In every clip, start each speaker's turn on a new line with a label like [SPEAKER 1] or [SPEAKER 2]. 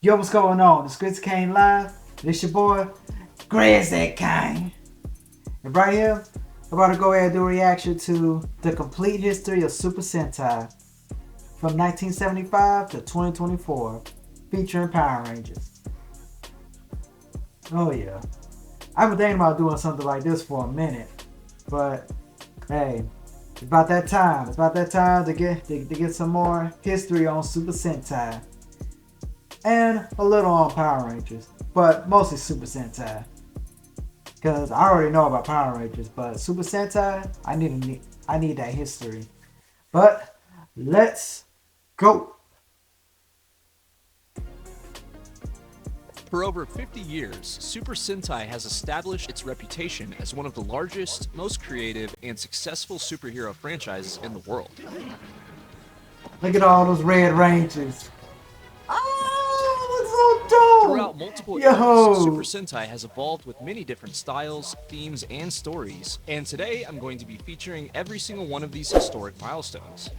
[SPEAKER 1] Yo, what's going on? The Squid Kane live. This your boy, Grizzly Kane. And right here, I'm about to go ahead and do a reaction to the complete history of Super Sentai from 1975 to 2024, featuring Power Rangers. Oh yeah. I've been thinking about doing something like this for a minute, but hey, it's about that time. It's about that time to get some more history on Super Sentai. And a little on Power Rangers, but mostly Super Sentai. Cause I already know about Power Rangers, but Super Sentai, I need that history. But let's go.
[SPEAKER 2] For over 50 years, Super Sentai has established its reputation as one of the largest, most creative, and successful superhero franchises in the world.
[SPEAKER 1] Look at all those Red Rangers. Oh,
[SPEAKER 2] Throughout
[SPEAKER 1] that's so
[SPEAKER 2] multiple
[SPEAKER 1] dope.
[SPEAKER 2] eras, Super
[SPEAKER 1] Yo.
[SPEAKER 2] Sentai has evolved with many different styles, themes, and stories, and today I'm going to be featuring every single one of these historic milestones.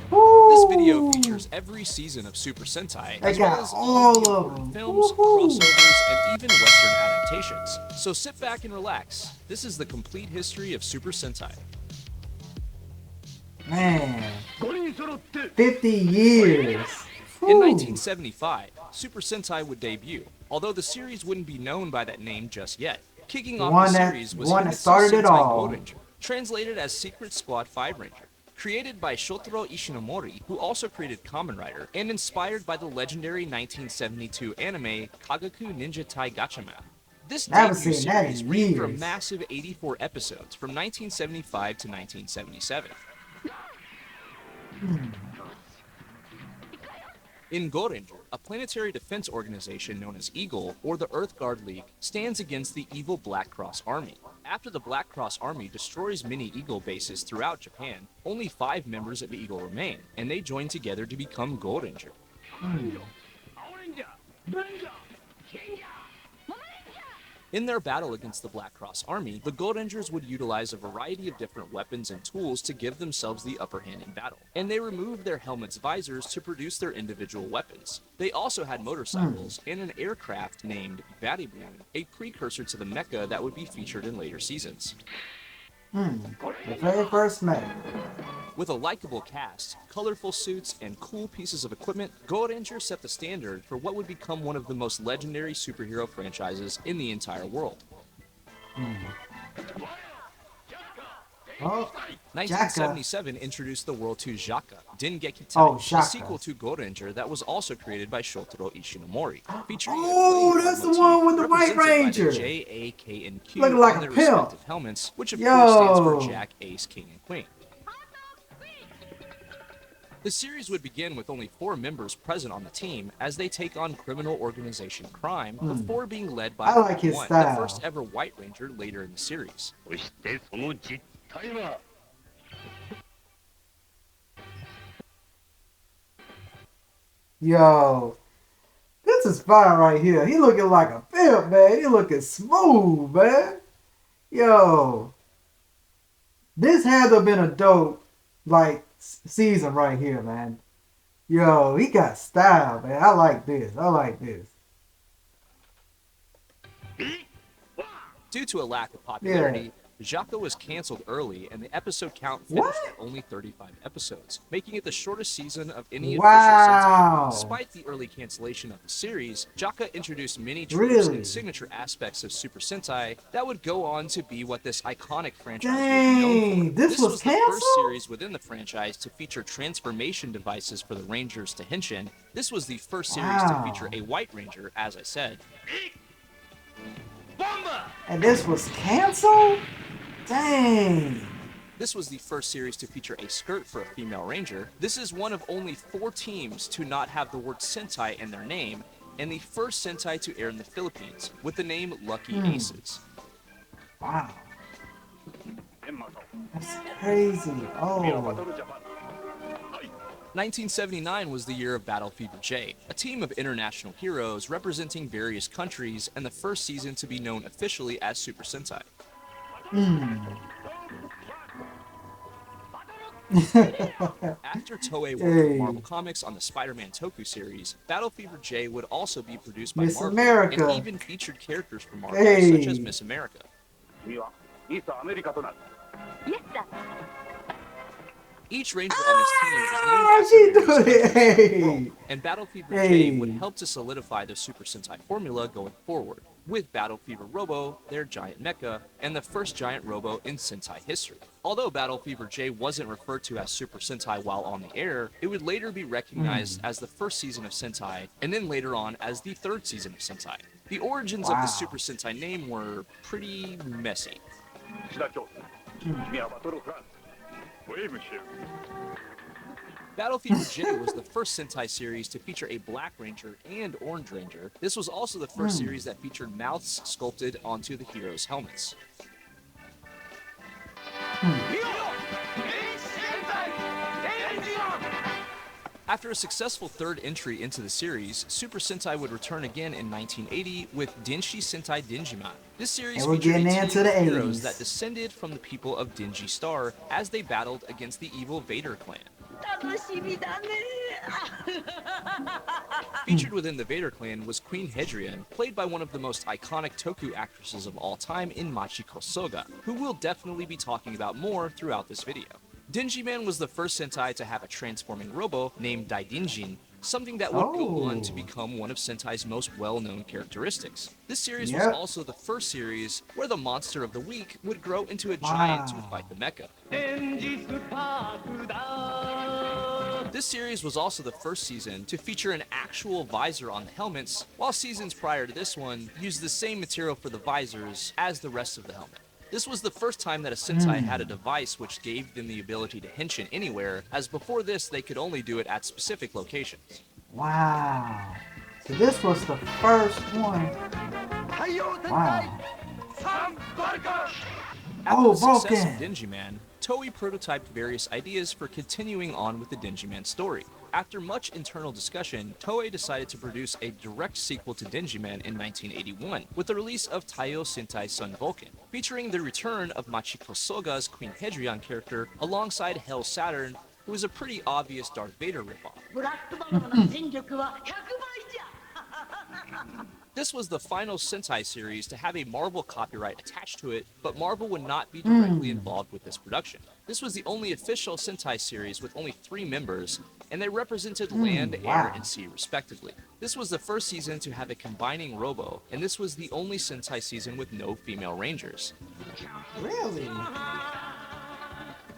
[SPEAKER 2] This video
[SPEAKER 1] Woo.
[SPEAKER 2] features every season of Super Sentai,
[SPEAKER 1] They
[SPEAKER 2] as well
[SPEAKER 1] got
[SPEAKER 2] as all of
[SPEAKER 1] all
[SPEAKER 2] the
[SPEAKER 1] of
[SPEAKER 2] important
[SPEAKER 1] them.
[SPEAKER 2] films,
[SPEAKER 1] Woohoo.
[SPEAKER 2] crossovers, and even Western adaptations. So sit back and relax. This is the complete history of Super Sentai.
[SPEAKER 1] Man, 50 years.
[SPEAKER 2] In
[SPEAKER 1] Whew.
[SPEAKER 2] 1975, Super Sentai would debut, although the series wouldn't be known by that name just yet. Kicking
[SPEAKER 1] The
[SPEAKER 2] off the
[SPEAKER 1] one that
[SPEAKER 2] series
[SPEAKER 1] the
[SPEAKER 2] was
[SPEAKER 1] one that
[SPEAKER 2] Himitsu
[SPEAKER 1] started it
[SPEAKER 2] Sentai
[SPEAKER 1] all.
[SPEAKER 2] Goranger, translated as Secret Squad 5 Ranger. Created by Shotaro Ishinomori, who also created Kamen Rider, and inspired by the legendary 1972 anime Kagaku Ninja Tai Gatchaman. This
[SPEAKER 1] I haven't
[SPEAKER 2] debut
[SPEAKER 1] seen that
[SPEAKER 2] series
[SPEAKER 1] in
[SPEAKER 2] ran for a
[SPEAKER 1] years.
[SPEAKER 2] massive 84 episodes from 1975 to 1977. In Goranger, a planetary defense organization known as Eagle, or the Earth Guard League, stands against the evil Black Cross Army. After the Black Cross Army destroys many Eagle bases throughout Japan, only 5 members of Eagle remain, and they join together to become Goranger. In their battle against the Black Cross Army, the Gold Rangers would utilize a variety of different weapons and tools to give themselves the upper hand in battle, and they removed their helmets' visors to produce their individual weapons. They also had motorcycles and an aircraft named Balloon, a precursor to the mecha that would be featured in later seasons.
[SPEAKER 1] The very first met.
[SPEAKER 2] With a likable cast, colorful suits, and cool pieces of equipment, Go Ranger set the standard for what would become one of the most legendary superhero franchises in the entire world.
[SPEAKER 1] Oh, Jaka.
[SPEAKER 2] 1977 introduced the world to Jaka, Dengeki Tai,
[SPEAKER 1] Oh,
[SPEAKER 2] a
[SPEAKER 1] Shaka.
[SPEAKER 2] sequel to Go Ranger that was also created by Shotaro Ishinomori, featuring
[SPEAKER 1] Oh,
[SPEAKER 2] a playing
[SPEAKER 1] that's the
[SPEAKER 2] motif
[SPEAKER 1] one with the White
[SPEAKER 2] represented
[SPEAKER 1] Ranger.
[SPEAKER 2] by the J, A, K, and Q
[SPEAKER 1] Looking like
[SPEAKER 2] on
[SPEAKER 1] a
[SPEAKER 2] their
[SPEAKER 1] pimp.
[SPEAKER 2] respective helmets, which of course stands for
[SPEAKER 1] Yo.
[SPEAKER 2] Jack, Ace, King, and Queen. The series would begin with only 4 members present on the team as they take on criminal organization crime before being led by
[SPEAKER 1] I like his
[SPEAKER 2] One, the
[SPEAKER 1] style.
[SPEAKER 2] first ever White Ranger later in the series.
[SPEAKER 1] Yo. This is fire right here. He looking like a pimp, man. He looking smooth, man. Yo. This had to have been a dope, like, season right here, man. Yo, he got style, man. I like this. I like this.
[SPEAKER 2] Due to a lack of popularity, Jaka was canceled early and the episode count finished
[SPEAKER 1] What?
[SPEAKER 2] at only 35 episodes, making it the shortest season of any official
[SPEAKER 1] Wow.
[SPEAKER 2] Sentai. Despite the early cancellation of the series, Jaka introduced many tropes
[SPEAKER 1] Really?
[SPEAKER 2] and signature aspects of Super Sentai that would go on to be what this iconic franchise would be known
[SPEAKER 1] Dang.
[SPEAKER 2] for.
[SPEAKER 1] This was
[SPEAKER 2] the first
[SPEAKER 1] canceled?
[SPEAKER 2] series within the franchise to feature transformation devices for the Rangers to Henshin. This was the first series to feature a White Ranger, as I said.
[SPEAKER 1] And this was canceled? Dang.
[SPEAKER 2] This was the first series to feature a skirt for a female ranger. This is one of only 4 teams to not have the word Sentai in their name, and the first Sentai to air in the Philippines, with the name Lucky Aces.
[SPEAKER 1] Wow. That's crazy. Oh.
[SPEAKER 2] 1979 was the year of Battle Fever J, a team of international heroes representing various countries, and the first season to be known officially as Super Sentai. After Toei worked with
[SPEAKER 1] Hey,
[SPEAKER 2] Marvel Comics on the Spider-Man Toku series, Battle Fever J would also be produced by
[SPEAKER 1] Miss
[SPEAKER 2] Marvel and
[SPEAKER 1] America.
[SPEAKER 2] even featured characters from Marvel such as
[SPEAKER 1] Hey.
[SPEAKER 2] Miss America.
[SPEAKER 3] 君はいつアメリカとなる
[SPEAKER 4] Yes, sir.
[SPEAKER 2] Each ranger on this team is named
[SPEAKER 1] Ah,
[SPEAKER 2] after
[SPEAKER 1] she
[SPEAKER 2] various
[SPEAKER 1] do it.
[SPEAKER 2] countries throughout the world,
[SPEAKER 1] Hey.
[SPEAKER 2] and Battle Fever J would
[SPEAKER 1] Hey.
[SPEAKER 2] help to solidify the Super Sentai formula going forward, with Battle Fever Robo, their giant mecha, and the first giant robo in Sentai history. Although Battle Fever J wasn't referred to as Super Sentai while on the air, it would later be recognized as the first season of Sentai, and then later on as the third season of Sentai. The origins of the
[SPEAKER 1] Wow.
[SPEAKER 2] Super Sentai name were pretty messy.
[SPEAKER 3] 志田教君はバトルフランスウェイブシェル
[SPEAKER 2] Battle Fever J was the first Sentai series to feature a Black Ranger and Orange Ranger. This was also the first series that featured mouths sculpted onto the heroes' helmets. After a successful third entry into the series, Super Sentai would return again in 1980 with Denshi Sentai Denjiman. This series
[SPEAKER 1] And we're
[SPEAKER 2] featured a
[SPEAKER 1] getting
[SPEAKER 2] team
[SPEAKER 1] into
[SPEAKER 2] of
[SPEAKER 1] the
[SPEAKER 2] heroes
[SPEAKER 1] 80s.
[SPEAKER 2] that descended from the people of Denji Star as they battled against the evil Vader clan.
[SPEAKER 4] 楽しみだね。
[SPEAKER 2] Featured within the Vader clan was Queen Hedrian, played by one of the most iconic Toku actresses of all time in Machiko Soga, who we'll definitely be talking about more throughout this video. Denjiman was the first Sentai to have a transforming robo named Daidinjin, something that would go on to
[SPEAKER 1] Oh.
[SPEAKER 2] become one of Sentai's most well-known characteristics. This series was
[SPEAKER 1] Yep.
[SPEAKER 2] also the first series where the monster of the week would grow into a giant to
[SPEAKER 1] Wow.
[SPEAKER 2] fight the mecha. This series was also the first season to feature an actual visor on the helmets, while seasons prior to this one used the same material for the visors as the rest of the helmet. This was the first time that a Sentai had a device which gave them the ability to henshin anywhere, as before this they could only do it at specific locations.
[SPEAKER 1] Wow. So this was the first one. Wow.
[SPEAKER 2] After
[SPEAKER 1] Oh,
[SPEAKER 2] the success of
[SPEAKER 1] broken.
[SPEAKER 2] Denjiman, Toei prototyped various ideas for continuing on with the Denjiman story. After much internal discussion, Toei decided to produce a direct sequel to Denjiman in 1981, with the release of Taiyo Sentai Sun Vulcan, featuring the return of Machiko Soga's Queen Hedrian character alongside Hell Saturn, who is a pretty obvious Darth Vader ripoff.
[SPEAKER 4] ブラックバローの戦力は100倍じゃ。
[SPEAKER 2] This was the final Sentai series to have a Marvel copyright attached to it, but Marvel would not be directly involved with this production. This was the only official Sentai series with only 3 members, and they represented land, air,
[SPEAKER 1] wow.
[SPEAKER 2] and sea respectively. This was the first season to have a combining robo, and this was the only Sentai season with no female rangers.
[SPEAKER 1] Really?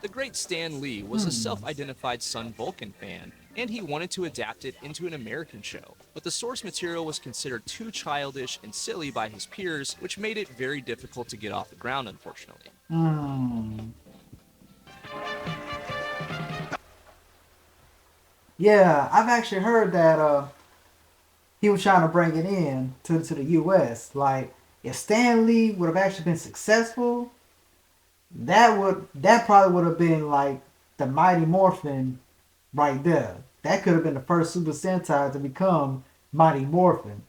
[SPEAKER 2] The great Stan Lee was a self-identified Sun Vulcan fan, and he wanted to adapt it into an American show. But the source material was considered too childish and silly by his peers, which made it very difficult to get off the ground, unfortunately.
[SPEAKER 1] Yeah, I've actually heard that he was trying to bring it in to the US. Like, if Stan Lee would have actually been successful, that probably would have been like the Mighty Morphin right there. That could have been the first Super Sentai to become Mighty Morphin.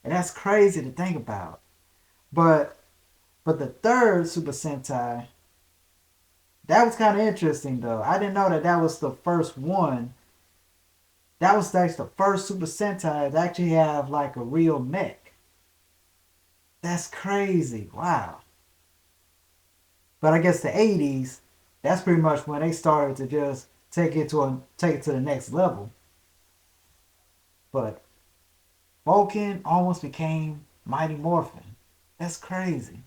[SPEAKER 1] And that's crazy to think about. But the third Super Sentai, that was kind of interesting though. I didn't know that was the first one. That was actually the first Super Sentai to actually have like a real mech. That's crazy. Wow. But I guess the 80s, that's pretty much when they started to just take it to the next level. But Vulcan almost became Mighty Morphin. That's crazy.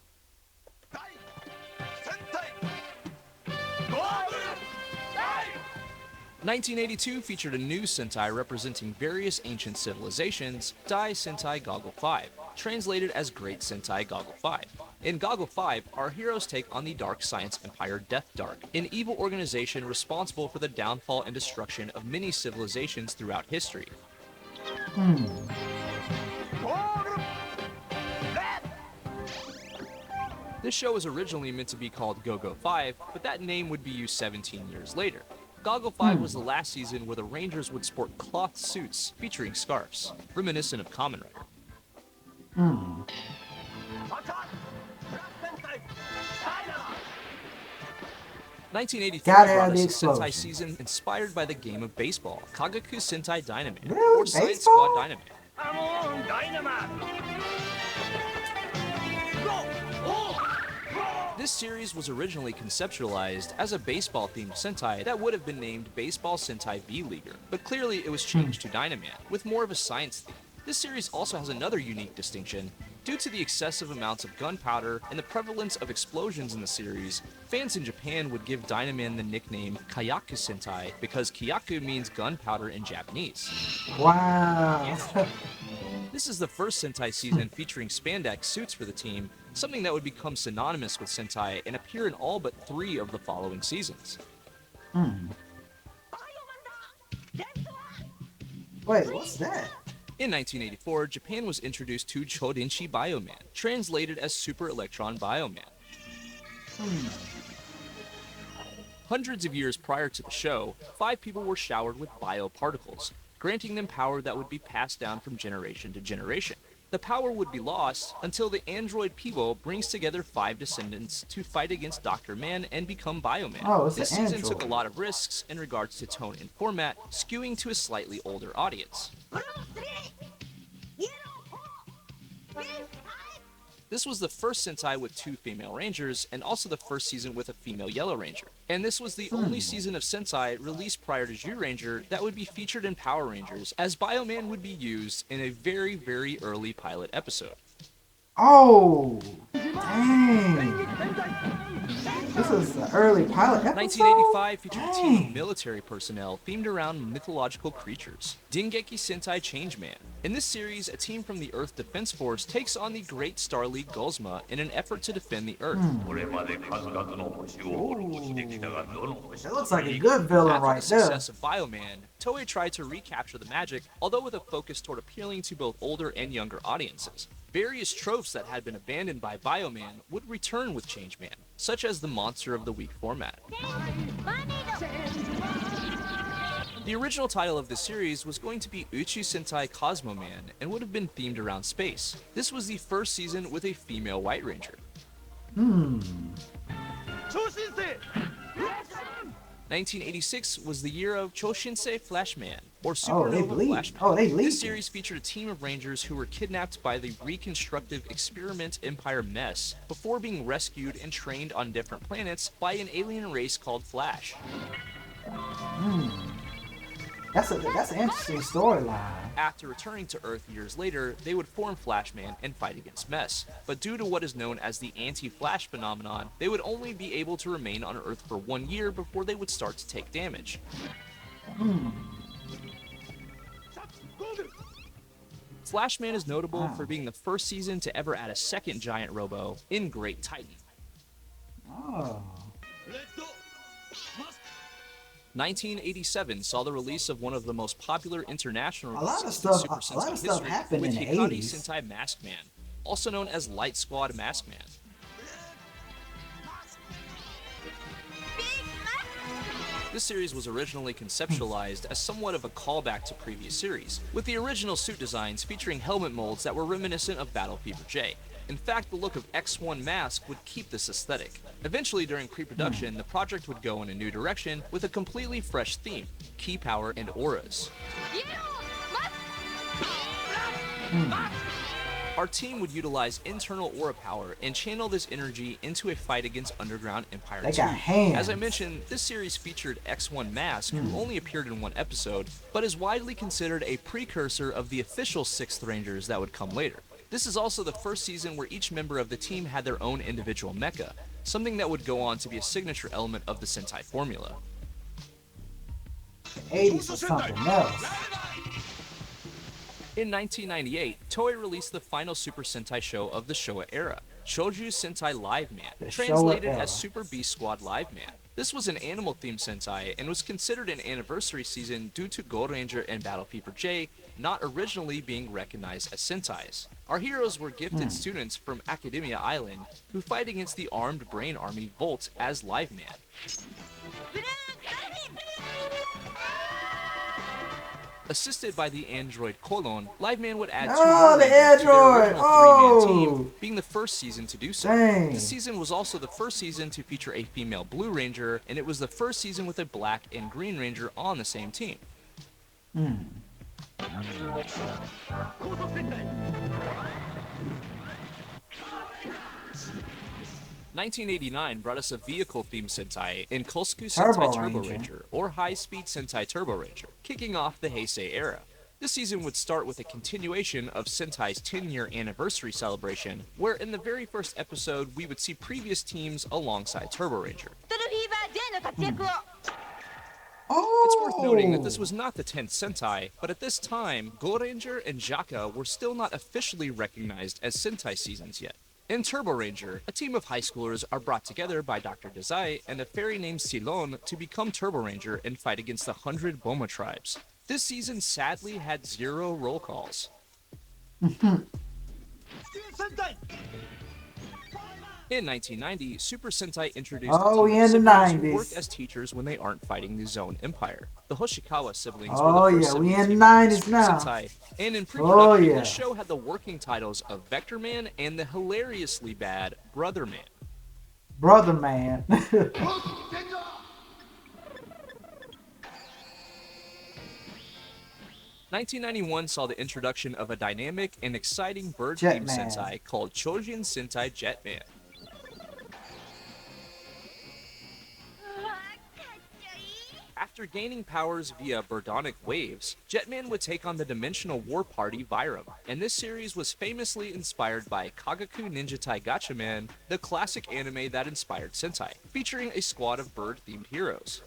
[SPEAKER 2] 1982 featured a new Sentai representing various ancient civilizations, Dai Sentai Goggle 5, translated as Great Sentai Goggle 5. In Goggle 5, our heroes take on the dark science empire Death Dark, an evil organization responsible for the downfall and destruction of many civilizations throughout history. This show was originally meant to be called Go-Go 5, but that name would be used 17 years later. Goggle 5 was the last season where the Rangers would sport cloth suits featuring scarves, reminiscent of Kamen Rider. 1983
[SPEAKER 1] Gotta
[SPEAKER 2] brought
[SPEAKER 1] have the
[SPEAKER 2] us a Sentai
[SPEAKER 1] explosion.
[SPEAKER 2] season inspired by the game of baseball, Kagaku Sentai Dynaman,
[SPEAKER 1] Really?
[SPEAKER 2] or Science
[SPEAKER 1] Baseball?
[SPEAKER 2] Squad Dynaman.
[SPEAKER 3] Come on, Dynamite!
[SPEAKER 2] This series was originally conceptualized as a baseball-themed Sentai that would have been named Baseball Sentai B-Leaguer, but clearly it was changed to Dynaman, with more of a science theme. This series also has another unique distinction. Due to the excessive amounts of gunpowder and the prevalence of explosions in the series, fans in Japan would give Dynaman the nickname Kayaku Sentai because Kayaku means gunpowder in Japanese.
[SPEAKER 1] Wow.
[SPEAKER 2] This is the first Sentai season featuring spandex suits for the team, something that would become synonymous with Sentai and appear in all but 3 of the following seasons.
[SPEAKER 1] Wait, what's that?
[SPEAKER 2] In 1984, Japan was introduced to Chodinshi Bioman, translated as Super Electron Bioman. Hundreds of years prior to the show, 5 people were showered with bioparticles, granting them power that would be passed down from generation to generation. The power would be lost until the android Pivo brings together 5 descendants to fight against Dr. Man and become Bioman.
[SPEAKER 1] Oh, it's
[SPEAKER 2] This
[SPEAKER 1] an
[SPEAKER 2] season took a
[SPEAKER 1] android.
[SPEAKER 2] lot of risks in regards to tone and format, skewing to a slightly older audience. This was the first Sentai with 2 female Rangers, and also the first season with a female Yellow Ranger. And this was the only season of Sentai released prior to Zyuranger that would be featured in Power Rangers, as Bioman would be used in a very, very early pilot episode.
[SPEAKER 1] Oh, dang. This is the early pilot episode?
[SPEAKER 2] 1985 featured a team of
[SPEAKER 1] Dang.
[SPEAKER 2] military personnel themed around mythological creatures, Dengeki Sentai Changeman. In this series, a team from the Earth Defense Force takes on the Great Star League Guzma in an effort to defend the Earth.
[SPEAKER 1] That looks like a good villain
[SPEAKER 2] After
[SPEAKER 1] right
[SPEAKER 2] the
[SPEAKER 1] there.
[SPEAKER 2] success of Bioman, Toei tried to recapture the magic, although with a focus toward appealing to both older and younger audiences. Various tropes that had been abandoned by Bioman would return with Changeman, such as the Monster of the Week format. The original title of the series was going to be Uchu Sentai Cosmo Man and would have been themed around space. This was the first season with a female White Ranger. 1986 was the year of Choshinsei Flashman, or
[SPEAKER 1] Oh, they
[SPEAKER 2] Supernova
[SPEAKER 1] bleed.
[SPEAKER 2] Flashman.
[SPEAKER 1] Oh, they bleed.
[SPEAKER 2] This series featured a team of Rangers who were kidnapped by the reconstructive experiment Empire Mess before being rescued and trained on different planets by an alien race called Flash.
[SPEAKER 1] That's an interesting storyline.
[SPEAKER 2] After returning to Earth years later, they would form Flashman and fight against Mess. But due to what is known as the anti-Flash phenomenon, they would only be able to remain on Earth for 1 year before they would start to take damage. Flashman is notable for being the first season to ever add a second giant robo in Great Titan.
[SPEAKER 1] Oh.
[SPEAKER 2] 1987 saw the release of one of the most popular international
[SPEAKER 1] A lot of
[SPEAKER 2] releases
[SPEAKER 1] stuff-
[SPEAKER 2] in Super
[SPEAKER 1] a lot
[SPEAKER 2] Sentai
[SPEAKER 1] of stuff
[SPEAKER 2] history
[SPEAKER 1] happened
[SPEAKER 2] with
[SPEAKER 1] in the
[SPEAKER 2] Hikari
[SPEAKER 1] 80s.
[SPEAKER 2] Sentai Maskman, also known as Light Squad Maskman. This series was originally conceptualized as somewhat of a callback to previous series, with the original suit designs featuring helmet molds that were reminiscent of Battle Fever J. In fact, the look of X1 Mask would keep this aesthetic. Eventually, during pre-production, the project would go in a new direction with a completely fresh theme, key power and auras. Our team would utilize internal aura power and channel this energy into a fight against Underground Empire
[SPEAKER 1] They
[SPEAKER 2] 2.
[SPEAKER 1] got hands.
[SPEAKER 2] As I mentioned, this series featured X1 Mask, who only appeared in 1 episode, but is widely considered a precursor of the official 6th Rangers that would come later. This is also the first season where each member of the team had their own individual mecha, something that would go on to be a signature element of the Sentai formula.
[SPEAKER 1] The 80s was something else.
[SPEAKER 2] In 1998, Toei released the final Super Sentai show of the Showa era, Shouju Sentai Live Man,
[SPEAKER 1] The Showa
[SPEAKER 2] translated
[SPEAKER 1] era.
[SPEAKER 2] as Super Beast Squad Live Man. This was an animal-themed Sentai and was considered an anniversary season due to Gold Ranger and Battle Fever J not originally being recognized as Sentais. Our heroes were gifted students from Academia Island who fight against the armed brain army Volt as Live Man. Assisted by the android Colon, Liveman would add two
[SPEAKER 1] Oh,
[SPEAKER 2] more
[SPEAKER 1] the
[SPEAKER 2] Rangers to their
[SPEAKER 1] android!
[SPEAKER 2] original three-man team,
[SPEAKER 1] Oh!
[SPEAKER 2] being the first season to do so.
[SPEAKER 1] Dang.
[SPEAKER 2] This season was also the first season to feature a female Blue Ranger, and it was the first season with a Black and Green Ranger on the same team. 1989 brought us a vehicle-themed Sentai in Kosuku Sentai Turbo Ranger, or High Speed Sentai Turbo Ranger, kicking off the Heisei era. This season would start with a continuation of Sentai's 10-year anniversary celebration, where in the very first episode we would see previous teams alongside Turbo Ranger.
[SPEAKER 4] トルフィーバー J の活躍を
[SPEAKER 2] It's worth noting that
[SPEAKER 1] Oh!
[SPEAKER 2] this was not the 10th Sentai, but at this time, Go Ranger and Jaka were still not officially recognized as Sentai seasons yet. In Turbo Ranger, a team of high schoolers are brought together by Dr. Dazai and a fairy named Silon to become Turbo Ranger and fight against the 100 Boma tribes. This season sadly had 0 roll calls. In 1990, Super Sentai introduced
[SPEAKER 1] Oh,
[SPEAKER 2] a team
[SPEAKER 1] in
[SPEAKER 2] of
[SPEAKER 1] the
[SPEAKER 2] siblings who
[SPEAKER 1] 90s.
[SPEAKER 2] work as teachers when they aren't fighting the Zone Empire. The Hoshikawa siblings
[SPEAKER 1] Oh,
[SPEAKER 2] were the first
[SPEAKER 1] yeah, we
[SPEAKER 2] siblings
[SPEAKER 1] in
[SPEAKER 2] to
[SPEAKER 1] the
[SPEAKER 2] be in
[SPEAKER 1] 90s
[SPEAKER 2] Super
[SPEAKER 1] now.
[SPEAKER 2] Sentai, and in
[SPEAKER 1] Oh,
[SPEAKER 2] pre-production,
[SPEAKER 1] yeah.
[SPEAKER 2] the show had the working titles of Vector Man and the hilariously bad Brother Man.
[SPEAKER 1] Brother man.
[SPEAKER 2] 1991 saw the introduction of a dynamic and exciting bird-themed
[SPEAKER 1] Jetman.
[SPEAKER 2] Sentai called Chojin Sentai Jetman.
[SPEAKER 4] うわかっちょいい
[SPEAKER 2] After gaining powers via birdonic waves, Jetman would take on the dimensional war party Vyram, and this series was famously inspired by Kagaku Ninja Tai Gatchaman, the classic anime that inspired Sentai, featuring a squad of bird-themed heroes.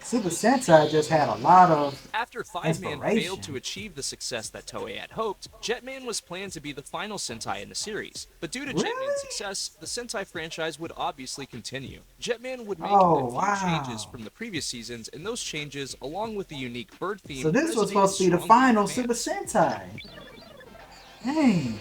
[SPEAKER 1] Super Sentai just had a lot of
[SPEAKER 2] After Five-Man
[SPEAKER 1] inspiration.
[SPEAKER 2] failed to achieve the success that Toei had hoped, Jetman was planned to be the final Sentai in the series. But due to
[SPEAKER 1] Really?
[SPEAKER 2] Jetman's success, the Sentai franchise would obviously continue. Jetman would make
[SPEAKER 1] Oh,
[SPEAKER 2] a few
[SPEAKER 1] wow.
[SPEAKER 2] changes from the previous seasons, and those changes, along with the unique bird theme,
[SPEAKER 1] So this was
[SPEAKER 2] resonated
[SPEAKER 1] supposed to be the
[SPEAKER 2] strongly
[SPEAKER 1] final
[SPEAKER 2] with
[SPEAKER 1] Super
[SPEAKER 2] fans.
[SPEAKER 1] Sentai. Dang.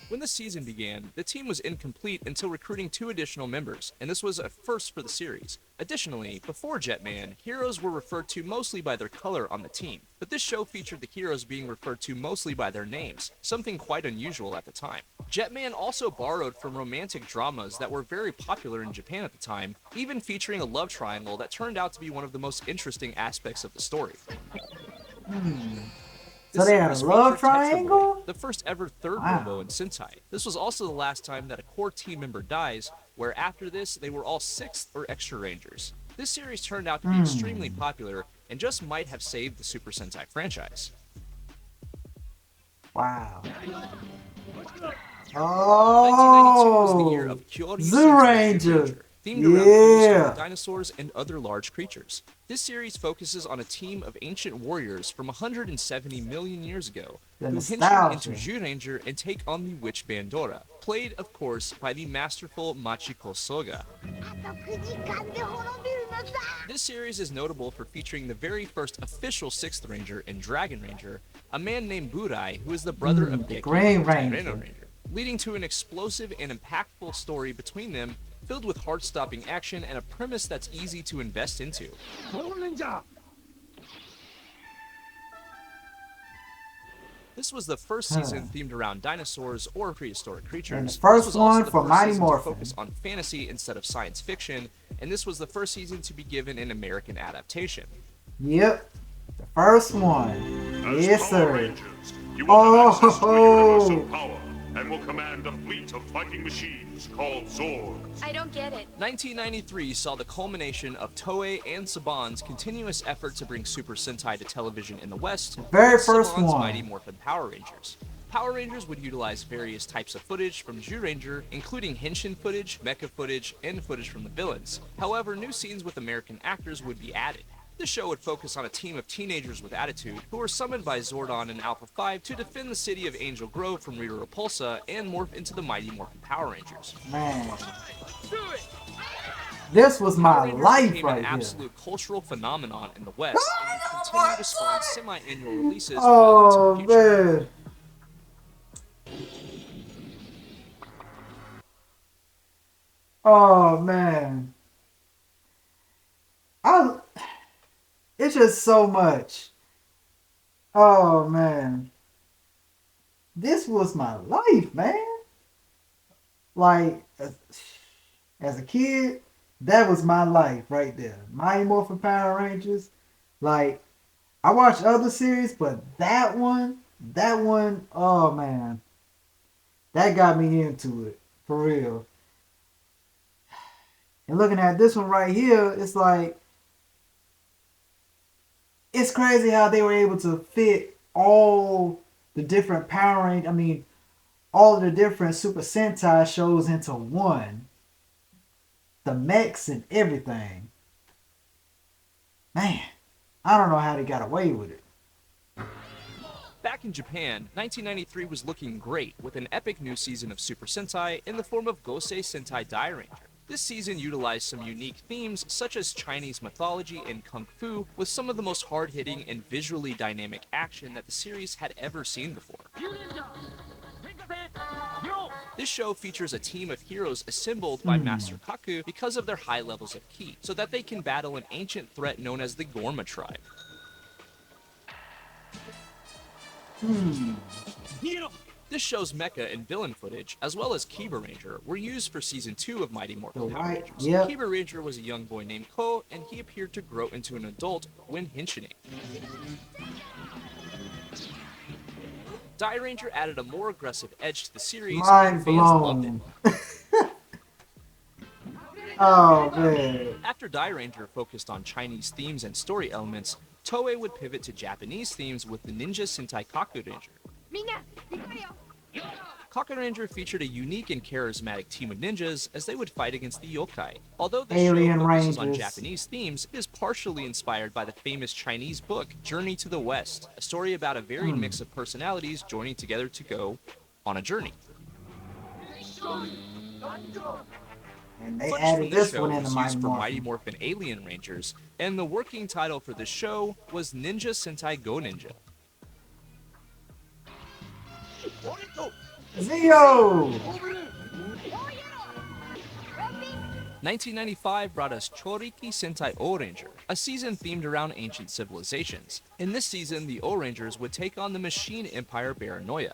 [SPEAKER 2] When the season began, the team was incomplete until recruiting 2 additional members, and this was a first for the series. Additionally, before Jetman, heroes were referred to mostly by their color on the team, but this show featured the heroes being referred to mostly by their names, something quite unusual at the time. Jetman also borrowed from romantic dramas that were very popular in Japan at the time, even featuring a love triangle that turned out to be one of the most interesting aspects of the story.
[SPEAKER 1] So they had a
[SPEAKER 2] series
[SPEAKER 1] love
[SPEAKER 2] featured Tetra Boy,
[SPEAKER 1] triangle?
[SPEAKER 2] the first ever third
[SPEAKER 1] Wow.
[SPEAKER 2] Robo in Sentai. This was also the last time that a core team member dies, where after this, they were all 6th or extra Rangers. This series turned out to be extremely popular and just might have saved the Super Sentai franchise.
[SPEAKER 1] Wow.
[SPEAKER 2] 1992 was the year
[SPEAKER 1] Oh,
[SPEAKER 2] of Kyoryu
[SPEAKER 1] Zoo
[SPEAKER 2] Sentai
[SPEAKER 1] Ranger.
[SPEAKER 2] Ranger, themed around prehistoric
[SPEAKER 1] Yeah.
[SPEAKER 2] dinosaurs and other large creatures. This series focuses on a team of ancient warriors from 170 million years ago
[SPEAKER 1] The
[SPEAKER 2] who hench
[SPEAKER 1] nostalgia.
[SPEAKER 2] into Zoo Ranger and take on the witch Bandora, played, of course, by the masterful Machiko Soga.
[SPEAKER 4] あと9時間で滅びるのさ
[SPEAKER 2] This series is notable for featuring the very first official 6th Ranger in Dragon Ranger, a man named Burai who is the brother of
[SPEAKER 1] the
[SPEAKER 2] Geki,
[SPEAKER 1] Green
[SPEAKER 2] the Tyranno
[SPEAKER 1] Ranger.
[SPEAKER 2] Ranger, leading to an explosive and impactful story between them, filled with heart-stopping action and a premise that's easy to invest into. This was the first season themed around dinosaurs or prehistoric creatures.
[SPEAKER 1] And the
[SPEAKER 2] This
[SPEAKER 1] first
[SPEAKER 2] was also
[SPEAKER 1] one
[SPEAKER 2] the
[SPEAKER 1] for
[SPEAKER 2] first
[SPEAKER 1] Mighty
[SPEAKER 2] season to
[SPEAKER 1] Morphin.
[SPEAKER 2] focus on fantasy instead of science fiction, and this was the first season to be given an American adaptation.
[SPEAKER 1] Yep. The first one.
[SPEAKER 3] As
[SPEAKER 1] Yes,
[SPEAKER 3] Power
[SPEAKER 1] sir.
[SPEAKER 3] Rangers, you will have access to a universe
[SPEAKER 1] Oh.
[SPEAKER 3] of power and will command a fleet of fighting machines called Zorgs.
[SPEAKER 4] I don't get it
[SPEAKER 2] 1993 saw the culmination of Toei and Saban's continuous effort to bring Super Sentai to television in the West.
[SPEAKER 1] very
[SPEAKER 2] with
[SPEAKER 1] first
[SPEAKER 2] Saban's
[SPEAKER 1] one.
[SPEAKER 2] Mighty Morphin Power Rangers. Power Rangers would utilize various types of footage from Zoo Ranger, including henshin footage, mecha footage, and footage from the villains. However, new scenes with American actors would be added. The show would focus on a team of teenagers with attitude who were summoned by Zordon and Alpha 5 to defend the city of Angel Grove from Rita Repulsa and morph into the Mighty Morphin Power Rangers.
[SPEAKER 1] Man. This was
[SPEAKER 2] Power
[SPEAKER 1] my
[SPEAKER 2] Rangers
[SPEAKER 1] life
[SPEAKER 2] became
[SPEAKER 1] right
[SPEAKER 2] an
[SPEAKER 1] here.
[SPEAKER 2] absolute cultural phenomenon in the West and would continue to spawn semi-annual releases well
[SPEAKER 1] Oh,
[SPEAKER 2] into the future.
[SPEAKER 1] man. Oh, man. It's just so much. Oh man, this was my life, man. Like as a kid, that was my life right there. Mighty Morphin Power Rangers. Like I watched other series, but that one, oh man, that got me into it for real. And looking at this one right here, it's like it's crazy how they were able to fit all the different Power Rangers. I mean, all of the different Super Sentai shows into one. The mechs and everything. Man, I don't know how they got away with it.
[SPEAKER 2] Back in Japan, 1993 was looking great with an epic new season of Super Sentai in the form of Gosei Sentai Dairanger. This season utilized some unique themes such as Chinese mythology and kung fu with some of the most hard-hitting and visually dynamic action that the series had ever seen before. This show features a team of heroes assembled by Master Kaku because of their high levels of ki, so that they can battle an ancient threat known as the Gorma tribe. This show's mecha and villain footage, as well as Kiba Ranger, were used for Season 2 of Mighty Morphin Power Rangers.
[SPEAKER 1] Yep.
[SPEAKER 2] Kiba Ranger was a young boy named Ko, and he appeared to grow into an adult when henshining. Dairanger added a more aggressive edge to the series, and
[SPEAKER 1] Mind
[SPEAKER 2] fans loved it.
[SPEAKER 1] blown. Oh man.
[SPEAKER 2] After Dairanger focused on Chinese themes and story elements, Toei would pivot to Japanese themes with the Ninja Sentai Kaku Ranger.
[SPEAKER 4] みんな行くわよ
[SPEAKER 2] Kaku Ranger featured a unique and charismatic team of ninjas as they would fight against the yokai. Although the
[SPEAKER 1] Alien
[SPEAKER 2] show focuses on
[SPEAKER 1] Rangers.
[SPEAKER 2] Japanese themes, it is partially inspired by the famous Chinese book Journey to the West, a story about a varied mix of personalities joining together to go on a journey.
[SPEAKER 1] And they
[SPEAKER 2] Footage
[SPEAKER 1] added
[SPEAKER 2] from this
[SPEAKER 1] this
[SPEAKER 2] show
[SPEAKER 1] one in the
[SPEAKER 2] was
[SPEAKER 1] Mighty
[SPEAKER 2] used for
[SPEAKER 1] Morphin.
[SPEAKER 2] Mighty Morphin Alien Rangers, and the working title for the show was Ninja Sentai Go Ninja.
[SPEAKER 1] Zio!
[SPEAKER 2] 1995 brought us Choriki Sentai O-Ranger, a season themed around ancient civilizations. In this season, the O-Rangers would take on the machine empire Baranoia.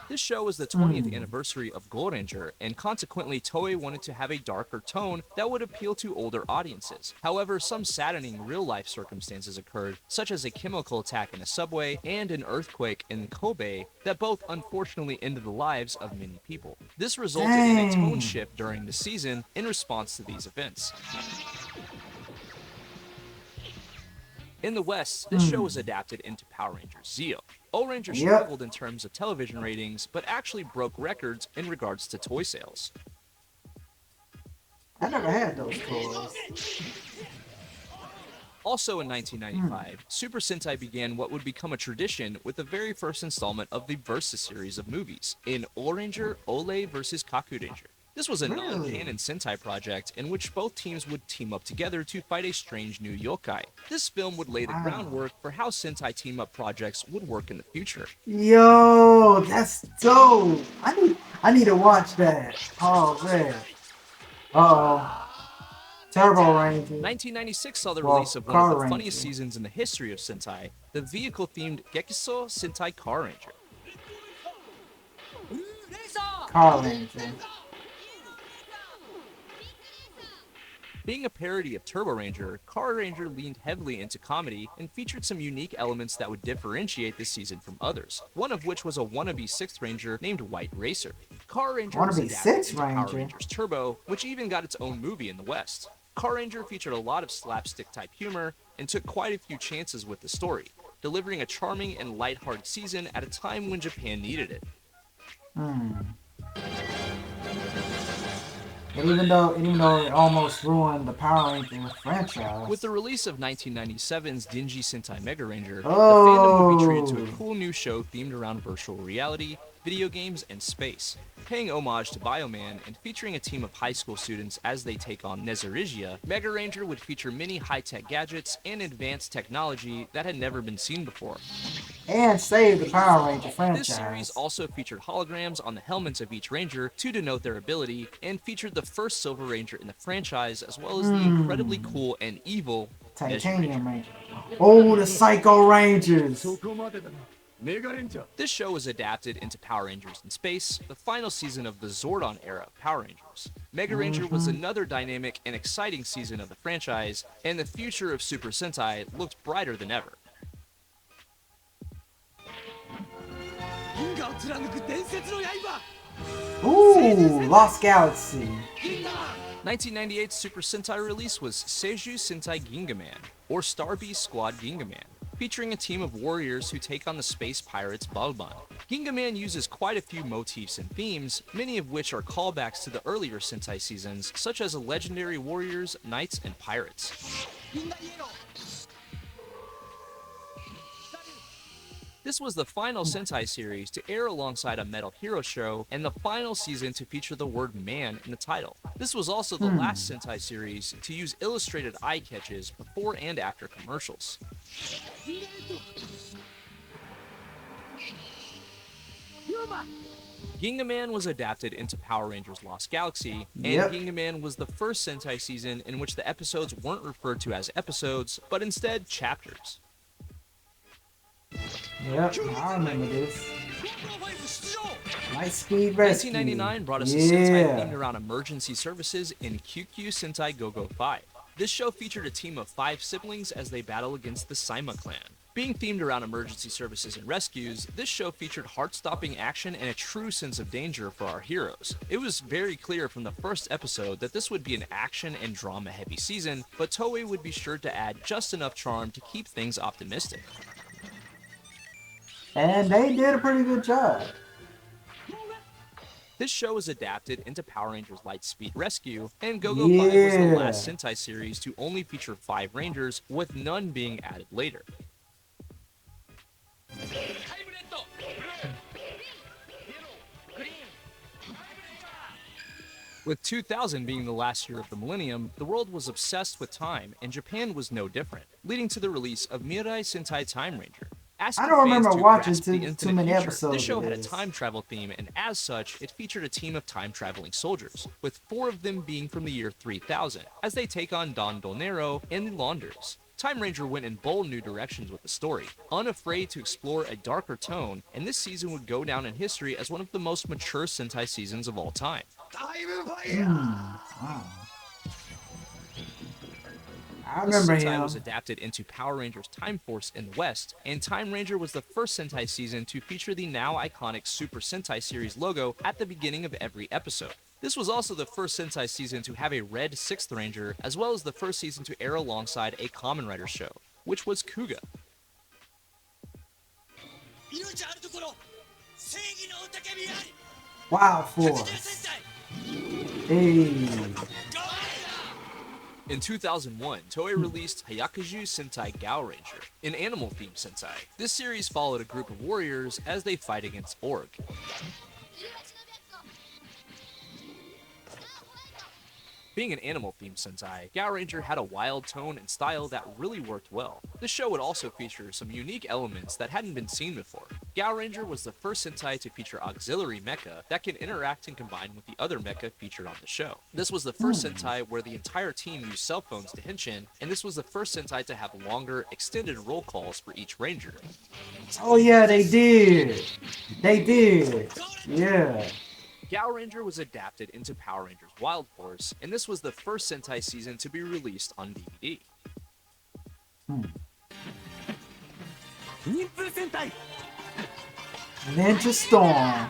[SPEAKER 2] This show was the 20th anniversary of Go Ranger, and consequently Toei wanted to have a darker tone that would appeal to older audiences. However, some saddening real-life circumstances occurred, such as a chemical attack in a subway and an earthquake in Kobe that both unfortunately ended the lives of many people. This resulted in a tone shift during the season in response to these events. In the West, this show was adapted into Power Rangers Zeo. O-Ranger struggled in terms of television ratings, but actually broke records in regards to toy sales.
[SPEAKER 1] I never had those toys.
[SPEAKER 2] Also in 1995, Super Sentai began what would become a tradition with the very first installment of the Versus series of movies, in O-Ranger Ole vs. Kaku Ranger. This was a non-canon Sentai project in which both teams would team up together to fight a strange new yokai. This film would lay the groundwork for how Sentai team-up projects would work in the future.
[SPEAKER 1] Yo, that's dope. I need to watch that. Oh man. Turbo Ranger.
[SPEAKER 2] 1996 saw the release of one of
[SPEAKER 1] Car
[SPEAKER 2] the
[SPEAKER 1] Ranger.
[SPEAKER 2] funniest seasons in the history of Sentai, the vehicle-themed Gekiso Sentai Car Ranger.
[SPEAKER 1] Car Ranger.
[SPEAKER 2] Being a parody of Turbo Ranger, Car Ranger leaned heavily into comedy and featured some unique elements that would differentiate this season from others, one of which was a wannabe 6th Ranger named White Racer. Car Ranger was
[SPEAKER 1] Wannabe
[SPEAKER 2] adapted
[SPEAKER 1] 6th
[SPEAKER 2] into Power
[SPEAKER 1] Ranger?
[SPEAKER 2] Rangers Turbo, which even got its own movie in the West. Car Ranger featured a lot of slapstick-type humor and took quite a few chances with the story, delivering a charming and lighthearted season at a time when Japan needed it.
[SPEAKER 1] And even though it almost ruined the Power Rangers franchise.
[SPEAKER 2] With the release of 1997's Dingy Sentai Mega Ranger, the fandom would be treated to a cool new show themed around virtual reality, video games, and space. Paying homage to Bioman and featuring a team of high school students as they take on Nezarigia, Mega Ranger would feature many high-tech gadgets and advanced technology that had never been seen before.
[SPEAKER 1] and saved the Power Ranger
[SPEAKER 2] This series
[SPEAKER 1] franchise.
[SPEAKER 2] also featured holograms on the helmets of each Ranger to denote their ability, and featured the first Silver Ranger in the franchise, as well as the incredibly cool and evil Measure Ranger.
[SPEAKER 1] Titanium Ranger. Oh, the Psycho Rangers.
[SPEAKER 3] そこまでだなメガレンジャー
[SPEAKER 2] This show was adapted into Power Rangers in Space, the final season of the Zordon era of Power Rangers. Mega Ranger was another dynamic and exciting season of the franchise, and the future of Super Sentai looked brighter than ever.
[SPEAKER 3] 銀河を貫く伝説の刃
[SPEAKER 1] Ooh, Lost Galaxy.
[SPEAKER 3] 銀河
[SPEAKER 2] 1998's Super Sentai release was Seiju Sentai Gingaman, or Star Beast Squad Gingaman, featuring a team of warriors who take on the space pirates Balban. Gingaman uses quite a few motifs and themes, many of which are callbacks to the earlier Sentai seasons, such as legendary warriors, knights, and pirates.
[SPEAKER 3] 銀河イエロー
[SPEAKER 2] This was the final Sentai series to air alongside a Metal Hero show, and the final season to feature the word man in the title. This was also the last Sentai series to use illustrated eye catches before and after commercials. Gingaman was adapted into Power Rangers Lost Galaxy, and
[SPEAKER 1] Yep.
[SPEAKER 2] Gingaman was the first Sentai season in which the episodes weren't referred to as episodes, but instead chapters.
[SPEAKER 1] Yep, I remember this.
[SPEAKER 3] 出場
[SPEAKER 1] Lightspeed Rescue.
[SPEAKER 2] 1999 brought us a Sentai themed
[SPEAKER 1] Yeah.
[SPEAKER 2] around emergency services in QQ Sentai Go-Go 5. This show featured a team of 5 siblings as they battle against the Saima clan. Being themed around emergency services and rescues, this show featured heart-stopping action and a true sense of danger for our heroes. It was very clear from the first episode that this would be an action and drama-heavy season, but Toei would be sure to add just enough charm to keep things optimistic.
[SPEAKER 1] And they did a pretty good job.
[SPEAKER 2] This show was adapted into Power Rangers Lightspeed Rescue, and Go-Go 5 was the last
[SPEAKER 1] Yeah.
[SPEAKER 2] Sentai series to only feature 5 Rangers, with none being added later.
[SPEAKER 3] タイムレッドブルーイエローグリーン
[SPEAKER 2] With 2000 being the last year of the millennium, the world was obsessed with time, and Japan was no different, leading to the release of Mirai Sentai Time Ranger. Asking
[SPEAKER 1] I don't
[SPEAKER 2] fans
[SPEAKER 1] remember
[SPEAKER 2] to
[SPEAKER 1] watching
[SPEAKER 2] grasp the
[SPEAKER 1] too
[SPEAKER 2] infinite
[SPEAKER 1] many
[SPEAKER 2] future,
[SPEAKER 1] episodes
[SPEAKER 2] This show
[SPEAKER 1] of
[SPEAKER 2] had a
[SPEAKER 1] this.
[SPEAKER 2] time travel theme, and as such, it featured a team of time-traveling soldiers, with 4 of them being from the year 3000, as they take on Don Donero and the Launders. Time Ranger went in bold new directions with the story, unafraid to explore a darker tone, and this season would go down in history as one of the most mature Sentai seasons of all time.
[SPEAKER 3] タイムファイヤー
[SPEAKER 1] Wow. I
[SPEAKER 2] The
[SPEAKER 1] remember
[SPEAKER 2] Sentai
[SPEAKER 1] him.
[SPEAKER 2] was adapted into Power Rangers Time Force in the West, and Time Ranger was the first Sentai season to feature the now iconic Super Sentai series logo at the beginning of every episode. This was also the first Sentai season to have a red 6th Ranger, as well as the first season to air alongside a Kamen Rider show, which was Kuga.
[SPEAKER 3] 命あるところ正義の雄たけびあり
[SPEAKER 1] Wow
[SPEAKER 3] 百獣
[SPEAKER 1] Force.
[SPEAKER 3] 戦隊
[SPEAKER 1] Hey.
[SPEAKER 2] In 2001, Toei released Hayakuju Sentai Gao Ranger, an animal-themed Sentai. This series followed a group of warriors as they fight against Org. Being an animal-themed Sentai, Gao Ranger had a wild tone and style that really worked well. This show would also feature some unique elements that hadn't been seen before. Gao Ranger was the first Sentai to feature auxiliary mecha that can interact and combine with the other mecha featured on the show. This was the first Sentai where the entire team used cell phones to henshin, and this was the first Sentai to have longer, extended roll calls for each Ranger.
[SPEAKER 1] Oh yeah, they did. They did. Yeah.
[SPEAKER 2] Gao Ranger was adapted into Power Rangers Wild Force, and this was the first Sentai season to be released on DVD.
[SPEAKER 3] 妊婦戦隊
[SPEAKER 1] Ninja Storm.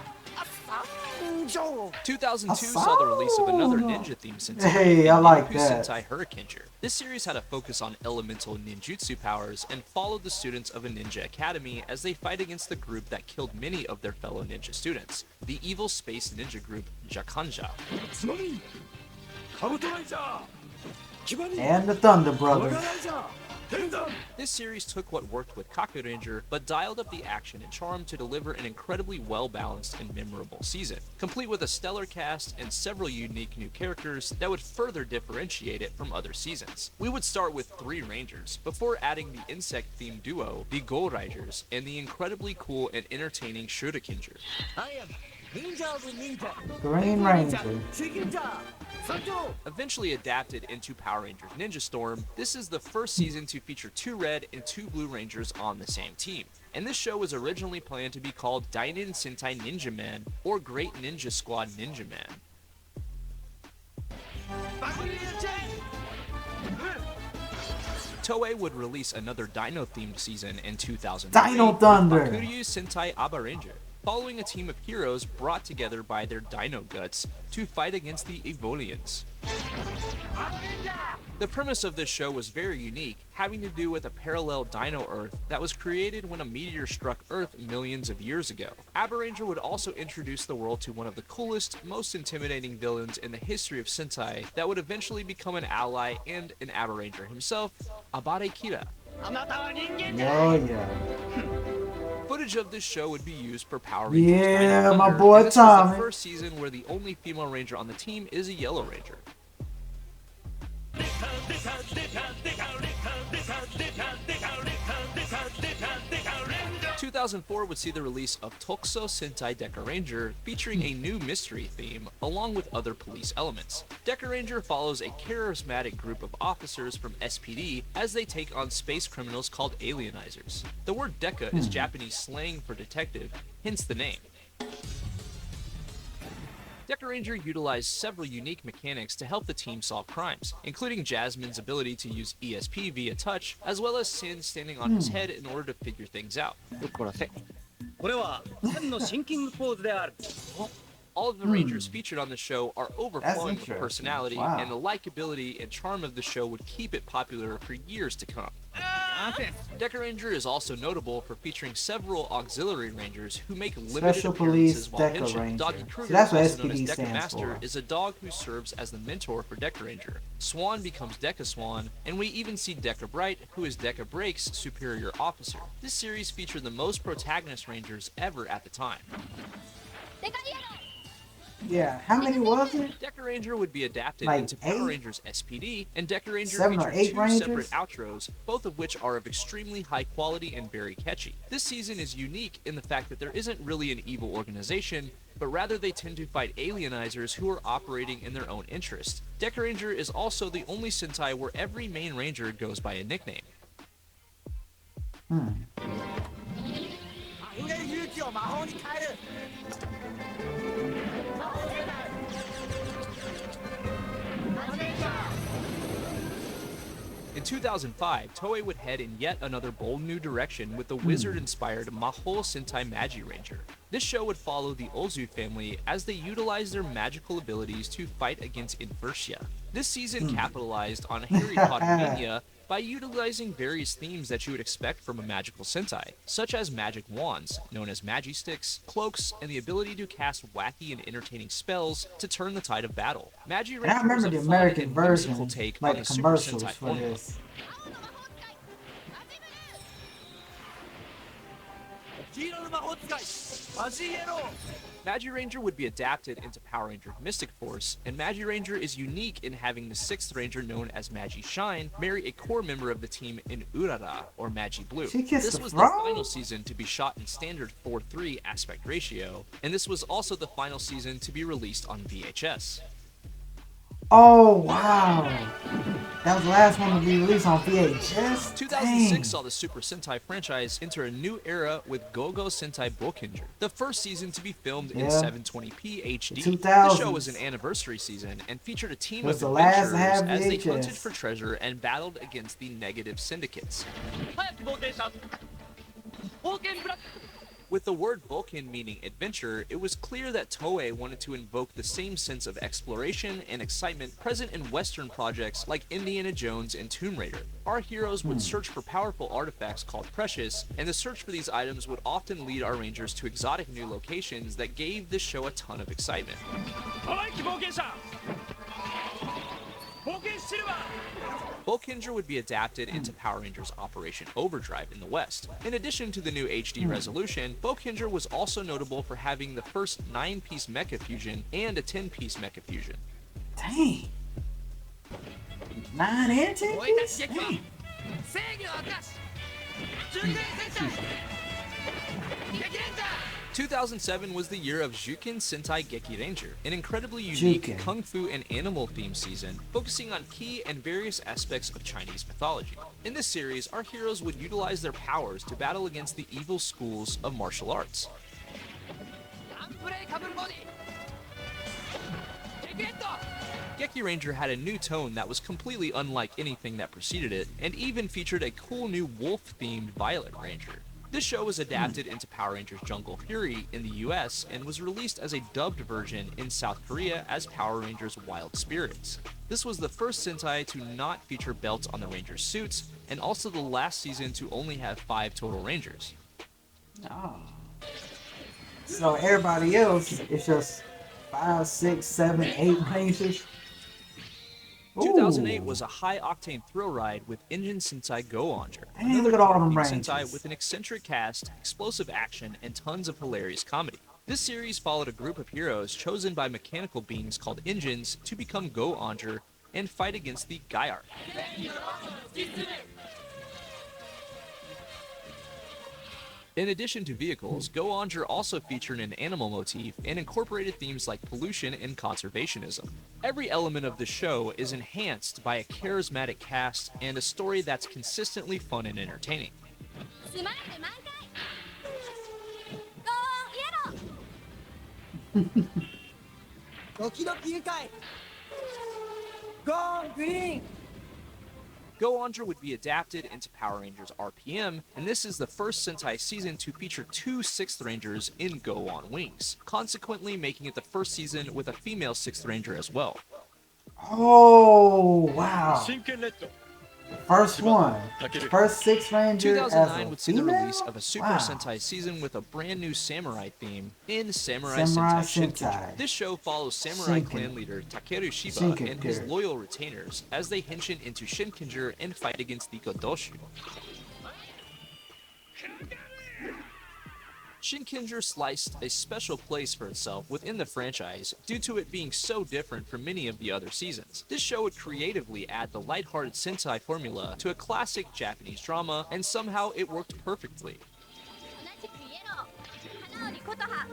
[SPEAKER 3] 参上
[SPEAKER 2] 2002 saw the release of another ninja-themed Sentai,
[SPEAKER 1] Hey, I like
[SPEAKER 2] Ninjaku
[SPEAKER 1] that.
[SPEAKER 2] Sentai Hurricaneer. This series had a focus on elemental ninjutsu powers and followed the students of a ninja academy as they fight against the group that killed many of their fellow ninja students, the evil space ninja group Jakanja.
[SPEAKER 3] つまみカブトライザーキバニ
[SPEAKER 1] And the Thunder
[SPEAKER 3] マガ
[SPEAKER 1] Brothers.
[SPEAKER 3] ライザー
[SPEAKER 2] This series took what worked with Kaku Ranger, but dialed up the action and charm to deliver an incredibly well-balanced and memorable season, complete with a stellar cast and several unique new characters that would further differentiate it from other seasons. We would start with 3 Rangers, before adding the insect-themed duo, the Go Rangers, and the incredibly cool and entertaining Shurikinger.
[SPEAKER 1] Green Ranger.
[SPEAKER 2] Eventually adapted into Power Rangers Ninja Storm, this is the first season to feature 2 Red and 2 Blue Rangers on the same team. And this show was originally planned to be called Dainin Sentai Ninja Man or Great Ninja Squad Ninja Man. Toei would release another Dino-themed season in 2003,
[SPEAKER 1] Dino Thunder!
[SPEAKER 2] Bakuryu Sentai Aba Ranger, following a team of heroes brought together by their dino guts to fight against the Evolians. The premise of this show was very unique, having to do with a parallel Dino Earth that was created when a meteor struck Earth millions of years ago. Aba Ranger would also introduce the world to one of the coolest, most intimidating villains in the history of Sentai that would eventually become an ally and an Aba Ranger himself, Abare Kira.
[SPEAKER 1] Oh yeah.
[SPEAKER 2] Footage of this show would be used for Power Rangers
[SPEAKER 1] Yeah,
[SPEAKER 2] Dino
[SPEAKER 1] my
[SPEAKER 2] Thunder,
[SPEAKER 1] boy
[SPEAKER 2] and this was
[SPEAKER 1] Tommy.
[SPEAKER 2] the first season where the only female ranger on the team is a Yellow Ranger. 2004 would see the release of Tokuso Sentai Deca Ranger, featuring a new mystery theme, along with other police elements. Deca Ranger follows a charismatic group of officers from SPD as they take on space criminals called alienizers. The word Deca is Japanese slang for detective, hence the name. Deca Ranger utilized several unique mechanics to help the team solve crimes, including Jasmine's ability to use ESP via touch, as well as Sin standing on his head in order to figure things out. All of the Rangers featured on the show are overflowing with
[SPEAKER 1] interesting.
[SPEAKER 2] personality,
[SPEAKER 1] Wow.
[SPEAKER 2] and the likability and charm of the show would keep it popular for years to come. Deca Ranger is also notable for featuring several auxiliary rangers who make limited
[SPEAKER 1] Special Police
[SPEAKER 2] appearances while
[SPEAKER 1] Deca
[SPEAKER 2] henshin.
[SPEAKER 1] Ranger.
[SPEAKER 2] Doggy
[SPEAKER 1] See,
[SPEAKER 2] Kruger,
[SPEAKER 1] that's what
[SPEAKER 2] also known as
[SPEAKER 1] SPD
[SPEAKER 2] Deca
[SPEAKER 1] stands
[SPEAKER 2] Master,
[SPEAKER 1] for.
[SPEAKER 2] is a dog who serves as the mentor for Deca Ranger. Swan becomes Deca Swan, and we even see Deca Bright, who is Deca Break's superior officer. This series featured the most protagonist rangers ever at the time.
[SPEAKER 1] Yeah, how many was it?
[SPEAKER 2] Deca Ranger would be adapted
[SPEAKER 1] Like
[SPEAKER 2] into Power
[SPEAKER 1] 8?
[SPEAKER 2] Rangers SPD, and Deca Ranger
[SPEAKER 1] 7 or
[SPEAKER 2] featured
[SPEAKER 1] 8
[SPEAKER 2] 2
[SPEAKER 1] Rangers?
[SPEAKER 2] separate outros, both of which are of extremely high quality and very catchy. This season is unique in the fact that there isn't really an evil organization, but rather they tend to fight alienizers who are operating in their own interest. Deca Ranger is also the only Sentai where every main ranger goes by a nickname. In 2005, Toei would head in yet another bold new direction with the wizard-inspired Mahou Sentai Magi Ranger. This show would follow the Ozu family as they utilized their magical abilities to fight against Inversia. This season capitalized on Harry Potter mania by utilizing various themes that you would expect from a magical Sentai, such as magic wands, known as Magi-Sticks, cloaks, and the ability to cast wacky and entertaining spells to turn the tide of battle. Magi
[SPEAKER 1] And I
[SPEAKER 2] Ranger was
[SPEAKER 1] remember
[SPEAKER 2] a
[SPEAKER 1] the
[SPEAKER 2] fun
[SPEAKER 1] American
[SPEAKER 2] and whimsical
[SPEAKER 1] version,
[SPEAKER 2] take on
[SPEAKER 1] like
[SPEAKER 2] the
[SPEAKER 1] the
[SPEAKER 2] Super
[SPEAKER 1] commercials
[SPEAKER 2] Sentai
[SPEAKER 1] for
[SPEAKER 2] formula.
[SPEAKER 1] this.
[SPEAKER 2] Magi Ranger would be adapted into Power Rangers Mystic Force, and Magi Ranger is unique in having the 6th Ranger known as Magi Shine marry a core member of the team in Urara, or Magi Blue.
[SPEAKER 1] She kissed
[SPEAKER 2] This
[SPEAKER 1] the
[SPEAKER 2] was
[SPEAKER 1] frog?
[SPEAKER 2] the final season to be shot in standard 4:3 aspect ratio, and this was also the final season to be released on VHS.
[SPEAKER 1] Oh wow, that was the last one to be released on VHS.
[SPEAKER 2] 2006
[SPEAKER 1] Dang.
[SPEAKER 2] saw the Super Sentai franchise enter a new era with Go-Go Sentai Bokinger, the first season to be filmed in
[SPEAKER 1] Yeah.
[SPEAKER 2] 720p HD. The
[SPEAKER 1] 2000s.
[SPEAKER 2] show was an anniversary season and featured a team
[SPEAKER 1] It was
[SPEAKER 2] of
[SPEAKER 1] the last to
[SPEAKER 2] adventurers
[SPEAKER 1] have
[SPEAKER 2] as they
[SPEAKER 1] VHS.
[SPEAKER 2] hunted for treasure and battled against the negative syndicates. With the word Vulcan meaning adventure, it was clear that Toei wanted to invoke the same sense of exploration and excitement present in Western projects like Indiana Jones and Tomb Raider. Our heroes would search for powerful artifacts called Precious, and the search for these items would often lead our rangers to exotic new locations that gave this show a ton of excitement. Bulkinger would be adapted into Power Rangers Operation Overdrive in the West. In addition to the new HD resolution, Bulkinger was also notable for having the first 9-piece mecha fusion and a 10-piece mecha fusion.
[SPEAKER 1] Dang. 9 and 10 piece? Dang.
[SPEAKER 2] 2007 was the year of Juken Sentai Geki Ranger, an incredibly unique
[SPEAKER 1] Juken.
[SPEAKER 2] kung fu and animal themed season focusing on key and various aspects of Chinese mythology. In this series, our heroes would utilize their powers to battle against the evil schools of martial arts. Geki Ranger had a new tone that was completely unlike anything that preceded it, and even featured a cool new wolf-themed Violet Ranger. This show was adapted into Power Rangers Jungle Fury in the US and was released as a dubbed version in South Korea as Power Rangers Wild Spirits. This was the first Sentai to not feature belts on the Rangers' suits, and also the last season to only have 5 total Rangers.
[SPEAKER 1] Oh. So everybody else, it's just 5, 6, 7, 8 Rangers.
[SPEAKER 2] 2008
[SPEAKER 1] Ooh.
[SPEAKER 2] was a high-octane thrill ride with Engine Sentai Go-Onger.
[SPEAKER 1] Dang, look at all them
[SPEAKER 2] Sentai
[SPEAKER 1] Rangers.
[SPEAKER 2] with an eccentric cast, explosive action, and tons of hilarious comedy. This series followed a group of heroes chosen by mechanical beings called engines to become Go-Onger and fight against the Gaiar. In addition to vehicles, Go-Onger also featured an animal motif and incorporated themes like pollution and conservationism. Every element of the show is enhanced by a charismatic cast and a story that's consistently fun and entertaining.
[SPEAKER 4] スマイル満開ゴーイエロー
[SPEAKER 5] ドキドキ愉快ゴーングリーン
[SPEAKER 2] Go-Onger would be adapted into Power Rangers RPM, and this is the first Sentai season to feature 2 6th Rangers in Go on Wings, consequently making it the first season with a female 6th Ranger as well.
[SPEAKER 1] Oh, wow.
[SPEAKER 3] 真剣レッド
[SPEAKER 1] First one. First 6 Ranger as
[SPEAKER 2] 2009
[SPEAKER 1] a
[SPEAKER 2] would see the
[SPEAKER 1] female?
[SPEAKER 2] release of a Super
[SPEAKER 1] Wow.
[SPEAKER 2] Sentai season with a brand new samurai theme in Samurai
[SPEAKER 1] Samurai
[SPEAKER 2] Sentai
[SPEAKER 1] Sentai.
[SPEAKER 2] Shinkenger. This show follows Samurai
[SPEAKER 1] Shinken.
[SPEAKER 2] clan leader Takeru Shiba
[SPEAKER 1] Shinkenger.
[SPEAKER 2] and his loyal retainers as they henshin into Shinkenger and fight against the Godoshu. Shinkenger sliced a special place for itself within the franchise due to it being so different from many of the other seasons. This show would creatively add the lighthearted Sentai formula to a classic Japanese drama, and somehow it worked perfectly.
[SPEAKER 4] 同じくイエロー花織琴葉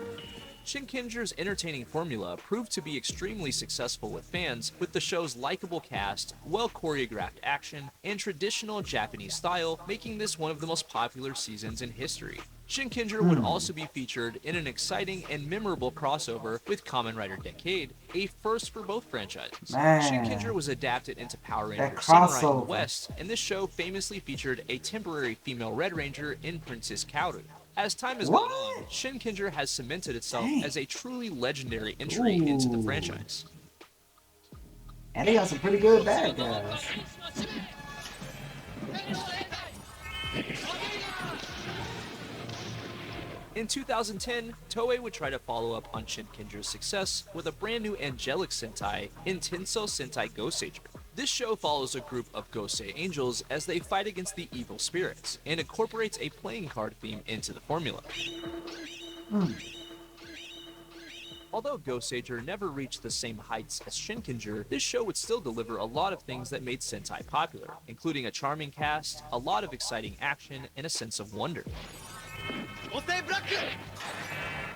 [SPEAKER 2] Shinkenger's entertaining formula proved to be extremely successful with fans, with the show's likable cast, well-choreographed action, and traditional Japanese style, making this one of the most popular seasons in history. Shinkenger would also be featured in an exciting and memorable crossover with Kamen Rider Decade, a first for both franchises.
[SPEAKER 1] Man.
[SPEAKER 2] Shinkenger was adapted into Power
[SPEAKER 1] That
[SPEAKER 2] Rangers Samurai in the
[SPEAKER 1] crossover.
[SPEAKER 2] West, and this show famously featured a temporary female Red Ranger in Princess Kaoru. As time has gone on, Shinkenger has cemented itself
[SPEAKER 1] Dang.
[SPEAKER 2] as a truly legendary entry into the
[SPEAKER 1] Ooh.
[SPEAKER 2] franchise.
[SPEAKER 1] And they got some pretty good bad guys.
[SPEAKER 2] In 2010, Toei would try to follow up on Shinkenger's success with a brand new angelic Sentai, Intenso Sentai Goseiger. This show follows a group of Gosei angels as they fight against the evil spirits, and incorporates a playing card theme into the formula. Although Goseiger never reached the same heights as Shinkenger, this show would still deliver a lot of things that made Sentai popular, including a charming cast, a lot of exciting action, and a sense of wonder.
[SPEAKER 5] おせブラック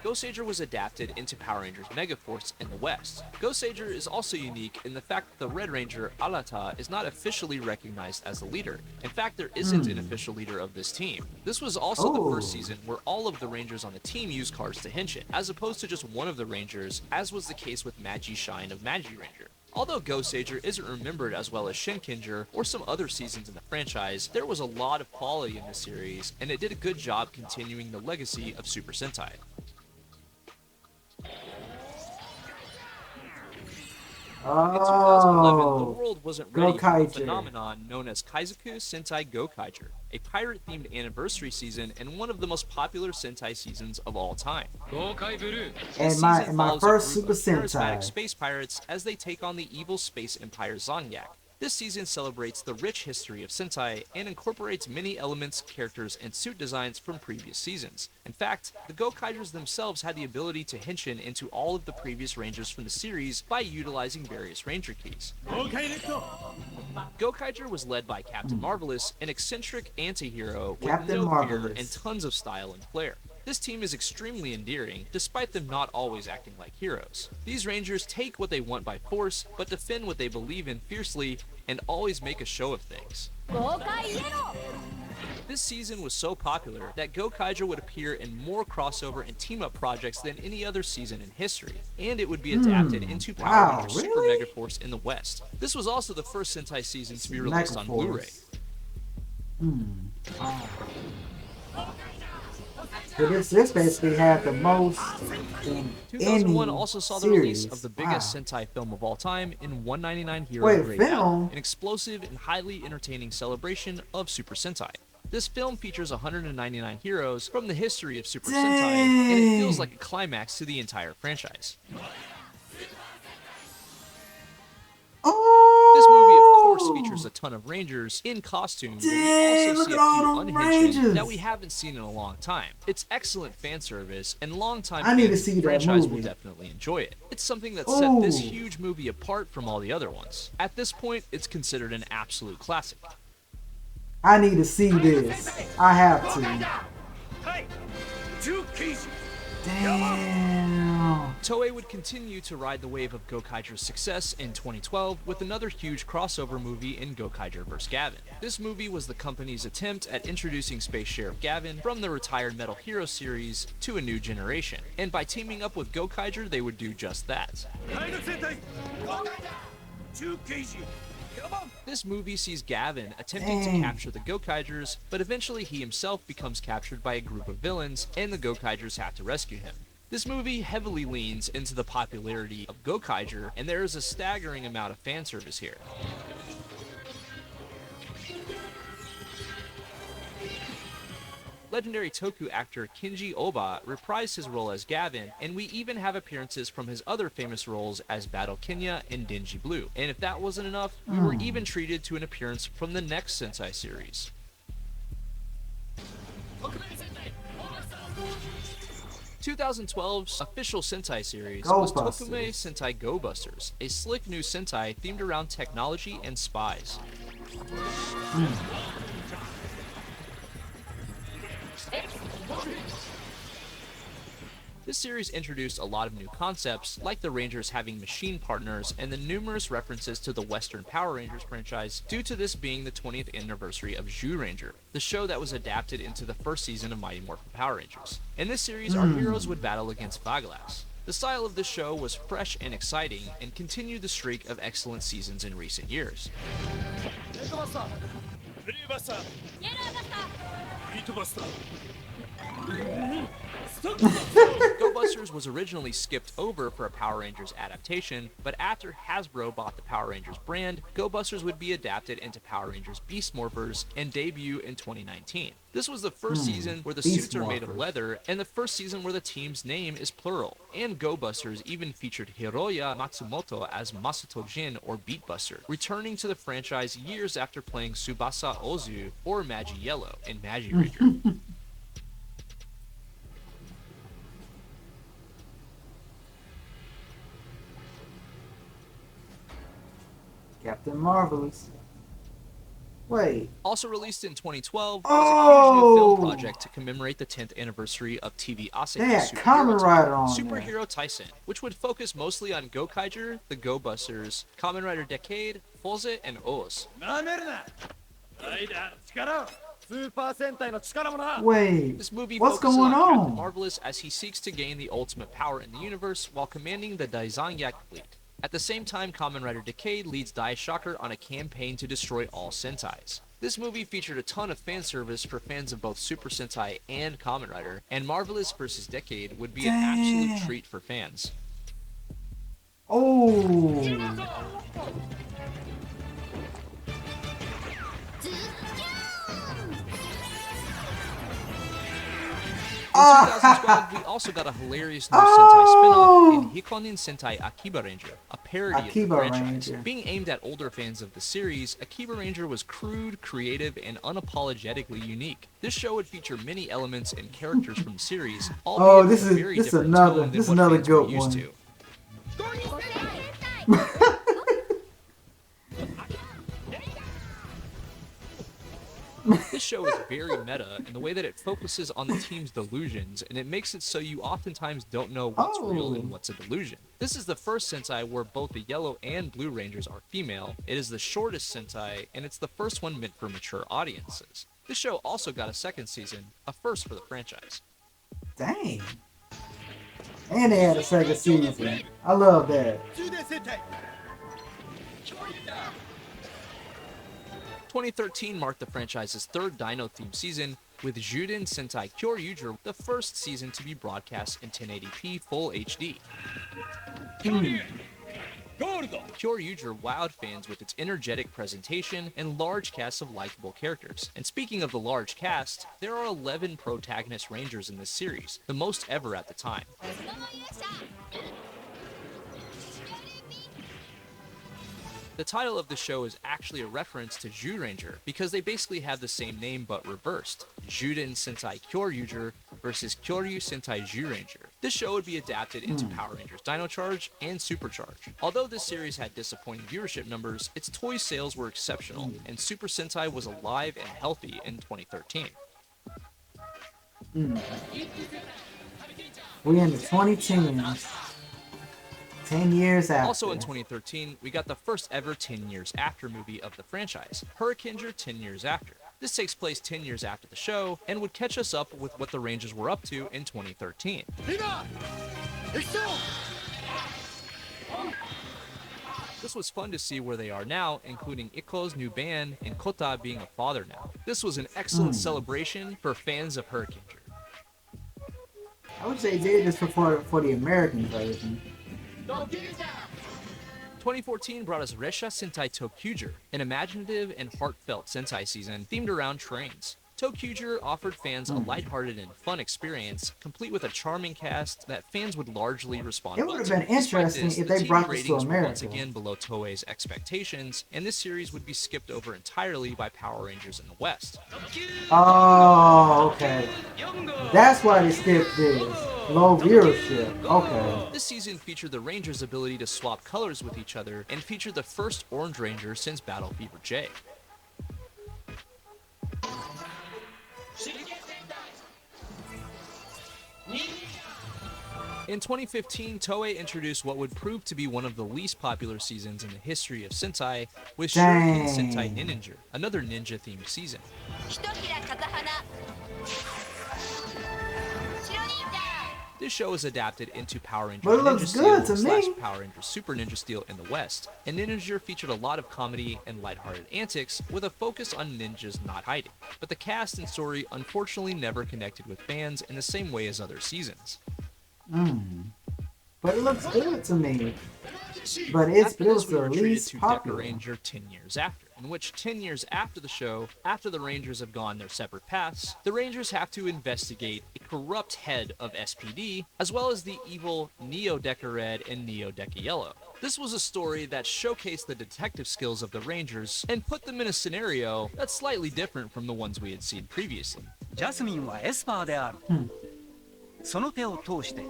[SPEAKER 2] Goseiger was adapted into Power Rangers Megaforce in the West. Goseiger is also unique in the fact that the Red Ranger, Alata, is not officially recognized as the leader. In fact, there isn't an official leader of this team. This was also the first season where all of the Rangers on the team used cards to henshin, as opposed to just one of the Rangers, as was the case with Magi Shine of Magi Ranger. Although Goseiger isn't remembered as well as Shinkenger or some other seasons in the franchise, there was a lot of quality in the series, and it did a good job continuing the legacy of Super Sentai. In 2011, the
[SPEAKER 1] Oh,
[SPEAKER 2] world wasn't ready for the
[SPEAKER 1] Gokaiger.
[SPEAKER 2] phenomenon known as Kaizoku Sentai Gokaiger, a pirate-themed anniversary season and one of the most popular Sentai seasons of all time.
[SPEAKER 3] 豪快ブルー
[SPEAKER 1] and
[SPEAKER 2] This
[SPEAKER 1] my
[SPEAKER 2] season
[SPEAKER 1] and my
[SPEAKER 2] follows a
[SPEAKER 1] first
[SPEAKER 2] group
[SPEAKER 1] Super
[SPEAKER 2] of charismatic
[SPEAKER 1] Sentai.
[SPEAKER 2] space pirates as they take on the evil space empire Zongyak. This season celebrates the rich history of Sentai and incorporates many elements, characters, and suit designs from previous seasons. In fact, the Gokaijers themselves had the ability to henshin into all of the previous Rangers from the series by utilizing various Ranger keys. Gokaiger was led by Captain Marvelous, an eccentric anti-hero with
[SPEAKER 1] Captain
[SPEAKER 2] no fear
[SPEAKER 1] Marvelous.
[SPEAKER 2] and tons of style and flair. This team is extremely endearing, despite them not always acting like heroes. These Rangers take what they want by force, but defend what they believe in fiercely, and always make a show of things. This season was so popular that Gokaiger would appear in more crossover and team-up projects than any other season in history, and it would be adapted into Power Rangers Super
[SPEAKER 1] really?
[SPEAKER 2] Megaforce in the West. This was also the first Sentai season to be released on Blu-ray.
[SPEAKER 1] So this basically had the most in
[SPEAKER 2] 2001
[SPEAKER 1] any
[SPEAKER 2] also saw the
[SPEAKER 1] series.
[SPEAKER 2] release of the biggest Sentai film of all time in 199 Hero
[SPEAKER 1] Wait,
[SPEAKER 2] Grey
[SPEAKER 1] film?
[SPEAKER 2] Battle, an explosive and highly entertaining celebration of Super Sentai. This film features 199 heroes from the history of Super Sentai, and it feels like a climax to the entire franchise. This movie, of course, features a ton of Rangers in costume, but we also
[SPEAKER 1] look
[SPEAKER 2] see
[SPEAKER 1] at
[SPEAKER 2] a
[SPEAKER 1] all
[SPEAKER 2] few
[SPEAKER 1] them
[SPEAKER 2] unhinged
[SPEAKER 1] Rangers.
[SPEAKER 2] that we haven't seen in a long time. It's excellent fan service, and longtime
[SPEAKER 1] I need to
[SPEAKER 2] fans
[SPEAKER 1] see
[SPEAKER 2] of the
[SPEAKER 1] that
[SPEAKER 2] franchise will
[SPEAKER 1] movie.
[SPEAKER 2] definitely enjoy it. It's something that set this
[SPEAKER 1] Ooh.
[SPEAKER 2] huge movie apart from all the other ones. At this point, it's considered an absolute classic.
[SPEAKER 1] I need to see this. I have to. Damn.
[SPEAKER 2] Toei would continue to ride the wave of Gokaiger's success in 2012 with another huge crossover movie in Gokaiger vs. Gavin. This movie was the company's attempt at introducing Space Sheriff Gavin from the retired Metal Hero series to a new generation, and by teaming up with Gokaiger, they would do just that. This movie sees Gavin attempting to capture the Gokaigers, but eventually he himself becomes captured by a group of villains, and the Gokaigers have to rescue him. This movie heavily leans into the popularity of Gokaiger, and there is a staggering amount of fan service here. Legendary Toku actor Kinji Oba reprised his role as Gavin, and we even have appearances from his other famous roles as Battle Kenya and Denji Blue. And if that wasn't enough, we were even treated to an appearance from the next Sentai series. 2012's official Sentai series
[SPEAKER 1] Go
[SPEAKER 2] was
[SPEAKER 1] Busters.
[SPEAKER 2] Tokume Sentai Go Busters, a slick new Sentai themed around technology and spies. This series introduced a lot of new concepts, like the Rangers having machine partners and the numerous references to the Western Power Rangers franchise, due to this being the 20th anniversary of Zyuranger, the show that was adapted into the first season of Mighty Morphin Power Rangers. In this series, our heroes would battle against Vaglas. The style of this show was fresh and exciting, and continued the streak of excellent seasons in recent years. Go Busters was originally skipped over for a Power Rangers adaptation, but after Hasbro bought the Power Rangers brand, Go Busters would be adapted into Power Rangers Beast Morphers and debut in 2019. This was the first season where the
[SPEAKER 1] Beast
[SPEAKER 2] suits are made of
[SPEAKER 1] Morphers.
[SPEAKER 2] leather, and the first season where the team's name is plural. And Go Busters even featured Hiroya Matsumoto as Masato Jin, or Beatbuster, returning to the franchise years after playing Tsubasa Ozu or Magi Yellow in Magi Ranger.
[SPEAKER 1] Captain Marvelous. Wait.
[SPEAKER 2] Also released in 2012 was a huge new film project to commemorate the 10th anniversary of TV
[SPEAKER 1] They
[SPEAKER 2] Asahi's
[SPEAKER 1] had Kamen Rider on
[SPEAKER 2] Superhero Tyson, which would focus mostly on Gokaiger, the Go Busters, Kamen Rider Decade, Foze, and Oz.
[SPEAKER 5] スーパー戦隊の力もな
[SPEAKER 1] Wait.
[SPEAKER 2] This movie
[SPEAKER 1] What's
[SPEAKER 2] focuses
[SPEAKER 1] going
[SPEAKER 2] on Captain
[SPEAKER 1] on?
[SPEAKER 2] Marvelous as he seeks to gain the ultimate power in the universe while commanding the Daizanyak fleet. At the same time, Kamen Rider Decade leads Dai Shocker on a campaign to destroy all Sentais. This movie featured a ton of fan service for fans of both Super Sentai and Kamen Rider, and Marvelous vs. Decade would be an absolute treat for fans.
[SPEAKER 1] Oh.
[SPEAKER 2] In 2012, we also got a hilarious new Sentai spin-off in Hikonin Sentai Akiba Ranger, a parody of
[SPEAKER 1] Akiba
[SPEAKER 2] the franchise.
[SPEAKER 1] Ranger.
[SPEAKER 2] Being aimed at older fans of the series, Akiba Ranger was crude, creative, and unapologetically unique. This show would feature many elements and characters from the series, albeit with a very different tone than what fans were used to. This show is very meta in the way that it focuses on the team's delusions, and it makes it so you oftentimes don't know what's real and what's a delusion. This is the first Sentai where both the Yellow and Blue Rangers are female, it is the shortest Sentai, and it's the first one meant for mature audiences. This show also got a second season, a first for the franchise.
[SPEAKER 1] Dang. And they had a second season. I love that.
[SPEAKER 2] 2013 marked the franchise's third Dino theme season, with Juden Sentai Kyoryuger, the first season to be broadcast in 1080p Full HD. Kyoryuger wowed fans with its energetic presentation and large cast of likable characters. And speaking of the large cast, there are 11 protagonist rangers in this series, the most ever at the time. The title of the show is actually a reference to Zyuranger, because they basically have the same name but reversed. Juden Sentai Kyoryuger versus Kyoryu Sentai Zyuranger. This show would be adapted into Power Rangers Dino Charge and Supercharge. Although this series had disappointing viewership numbers, its toy sales were exceptional, and Super Sentai was alive and healthy in 2013.
[SPEAKER 1] We in the 2010s. 10 years after.
[SPEAKER 2] Also in 2013, we got the first ever 10 Years After movie of the franchise, Hurricaneger 10 Years After. This takes place 10 years after the show, and would catch us up with what the Rangers were up to in 2013. This was fun to see where they are now, including Ikko's new band and Kota being a father now. This was an excellent celebration for fans of Hurricaneger.
[SPEAKER 1] I wish they did this for the American version.
[SPEAKER 2] 2014 brought us Resha Sentai Tokyuger, an imaginative and heartfelt Sentai season themed around trains. Tokyuger offered fans a lighthearted and fun experience, complete with a charming cast that fans would largely respond
[SPEAKER 1] It
[SPEAKER 2] well
[SPEAKER 1] would
[SPEAKER 2] to.
[SPEAKER 1] have been interesting if they brought this to
[SPEAKER 2] ratings were once
[SPEAKER 1] America.
[SPEAKER 2] again below Toei's expectations, and this series would be skipped over entirely by Power Rangers in the West.
[SPEAKER 1] Oh, okay. That's why they skipped this. Low viewership. Okay.
[SPEAKER 2] This season featured the Rangers' ability to swap colors with each other, and featured the first Orange Ranger since Battle Fever J. In 2015, Toei introduced what would prove to be one of the least popular seasons in the history of Sentai, with Shuriken Sentai Ninja, another ninja-themed season. This show is adapted into Power Rangers
[SPEAKER 1] But it
[SPEAKER 2] Ninja
[SPEAKER 1] looks good to
[SPEAKER 2] Steel
[SPEAKER 1] me.
[SPEAKER 2] / Power Rangers Super Ninja Steel in the West, and Ninja featured a lot of comedy and lighthearted antics with a focus on ninjas not hiding. But the cast and story unfortunately never connected with fans in the same way as other seasons.
[SPEAKER 1] But it looks good to me. But it
[SPEAKER 2] After this,
[SPEAKER 1] was
[SPEAKER 2] we
[SPEAKER 1] the
[SPEAKER 2] were treated
[SPEAKER 1] least
[SPEAKER 2] to
[SPEAKER 1] popular.
[SPEAKER 2] Ranger 10 Years After, in which 10 years after the show, after the Rangers have gone their separate paths, the Rangers have to investigate a corrupt head of SPD, as well as the evil Neo Deca Red and Neo Deca Yellow. This was a story that showcased the detective skills of the Rangers and put them in a scenario that's slightly different from the ones we had seen previously.
[SPEAKER 5] ジャスミンはエスパーである、その手を通して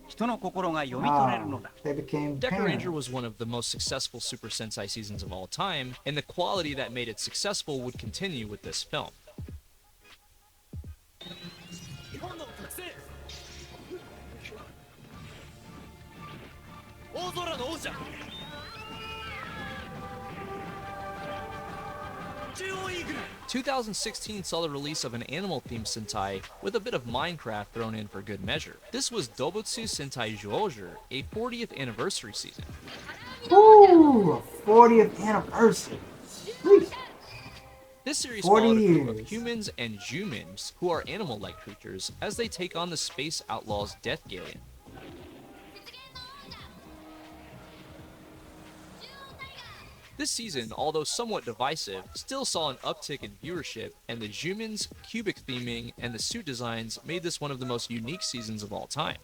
[SPEAKER 5] 人の心が読み取れるのだ。
[SPEAKER 1] They became
[SPEAKER 2] Deca Ranger
[SPEAKER 1] parents.
[SPEAKER 2] was one of the most successful Super Sentai seasons of all time, and the quality that made it successful would continue with this film.
[SPEAKER 5] Sentai.
[SPEAKER 2] 2016 saw the release of an animal-themed Sentai with a bit of Minecraft thrown in for good measure. This was Dobutsu Sentai Zyuohger, a 40th anniversary season.
[SPEAKER 1] Ooh, 40th anniversary. Sweet.
[SPEAKER 2] This series
[SPEAKER 1] 40
[SPEAKER 2] followed a group of
[SPEAKER 1] years.
[SPEAKER 2] humans and Jumins, who are animal-like creatures, as they take on the space outlaws Death Galleon. This season, although somewhat divisive, still saw an uptick in viewership, and the Juman's cubic theming and the suit designs made this one of the most unique seasons of all time.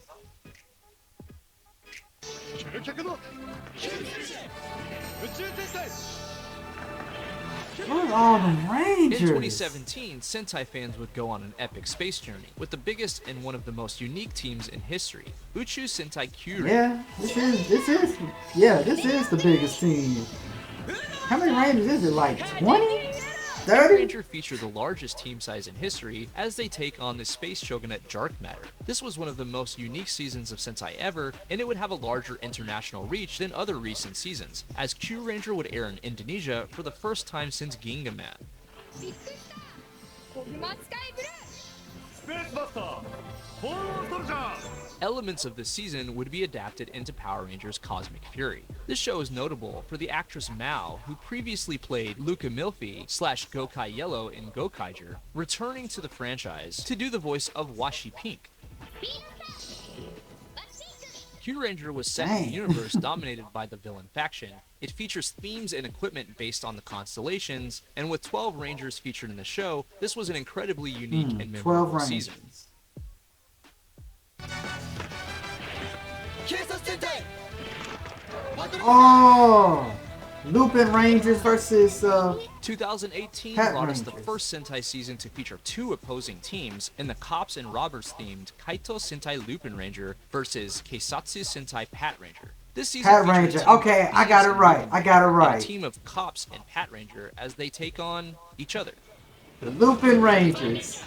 [SPEAKER 1] Where's all the
[SPEAKER 2] In
[SPEAKER 1] Rangers?
[SPEAKER 2] 2017, Sentai fans would go on an epic space journey with the biggest and one of the most unique teams in history, Uchu Sentai Kyurei.
[SPEAKER 1] Yeah, this is the biggest team. How many Rangers is it? Like 20?
[SPEAKER 2] Red
[SPEAKER 1] 30?
[SPEAKER 2] Ranger featured the largest team size in history as they take on the space shogunate Dark Matter. This was one of the most unique seasons of Sentai ever, and it would have a larger international reach than other recent seasons, as Q Ranger would air in Indonesia for the first time since Gingaman.
[SPEAKER 4] コグマ使いブルー
[SPEAKER 3] スペースバスターフォーソルジャー
[SPEAKER 2] Elements of this season would be adapted into Power Rangers Cosmic Fury. This show is notable for the actress Mao, who previously played Luca Milfi / Gokai Yellow in Gokaiger, returning to the franchise to do the voice of Washi Pink. Q Ranger was set in a
[SPEAKER 1] Dang.
[SPEAKER 2] universe dominated by the villain faction. It features themes and equipment based on the constellations, and with 12 Rangers featured in the show, this was an incredibly unique and
[SPEAKER 1] 12
[SPEAKER 2] memorable
[SPEAKER 1] Rangers.
[SPEAKER 2] season.
[SPEAKER 1] Oh! Lupin Rangers versus
[SPEAKER 2] 2018
[SPEAKER 1] Pat
[SPEAKER 2] brought us the
[SPEAKER 1] Rangers.
[SPEAKER 2] first Sentai season to feature two opposing teams in the Cops and Robbers themed Kaito Sentai Lupin Ranger versus Keisatsu Sentai Pat Ranger. This season
[SPEAKER 1] Pat
[SPEAKER 2] featured a
[SPEAKER 1] Ranger.
[SPEAKER 2] team of
[SPEAKER 1] Okay, I
[SPEAKER 2] thieves
[SPEAKER 1] got it
[SPEAKER 2] and
[SPEAKER 1] right.
[SPEAKER 2] Lupin
[SPEAKER 1] I got it
[SPEAKER 2] and
[SPEAKER 1] right.
[SPEAKER 2] a team of Cops and Pat Ranger as they take on each other.
[SPEAKER 1] the Lupin Rangers.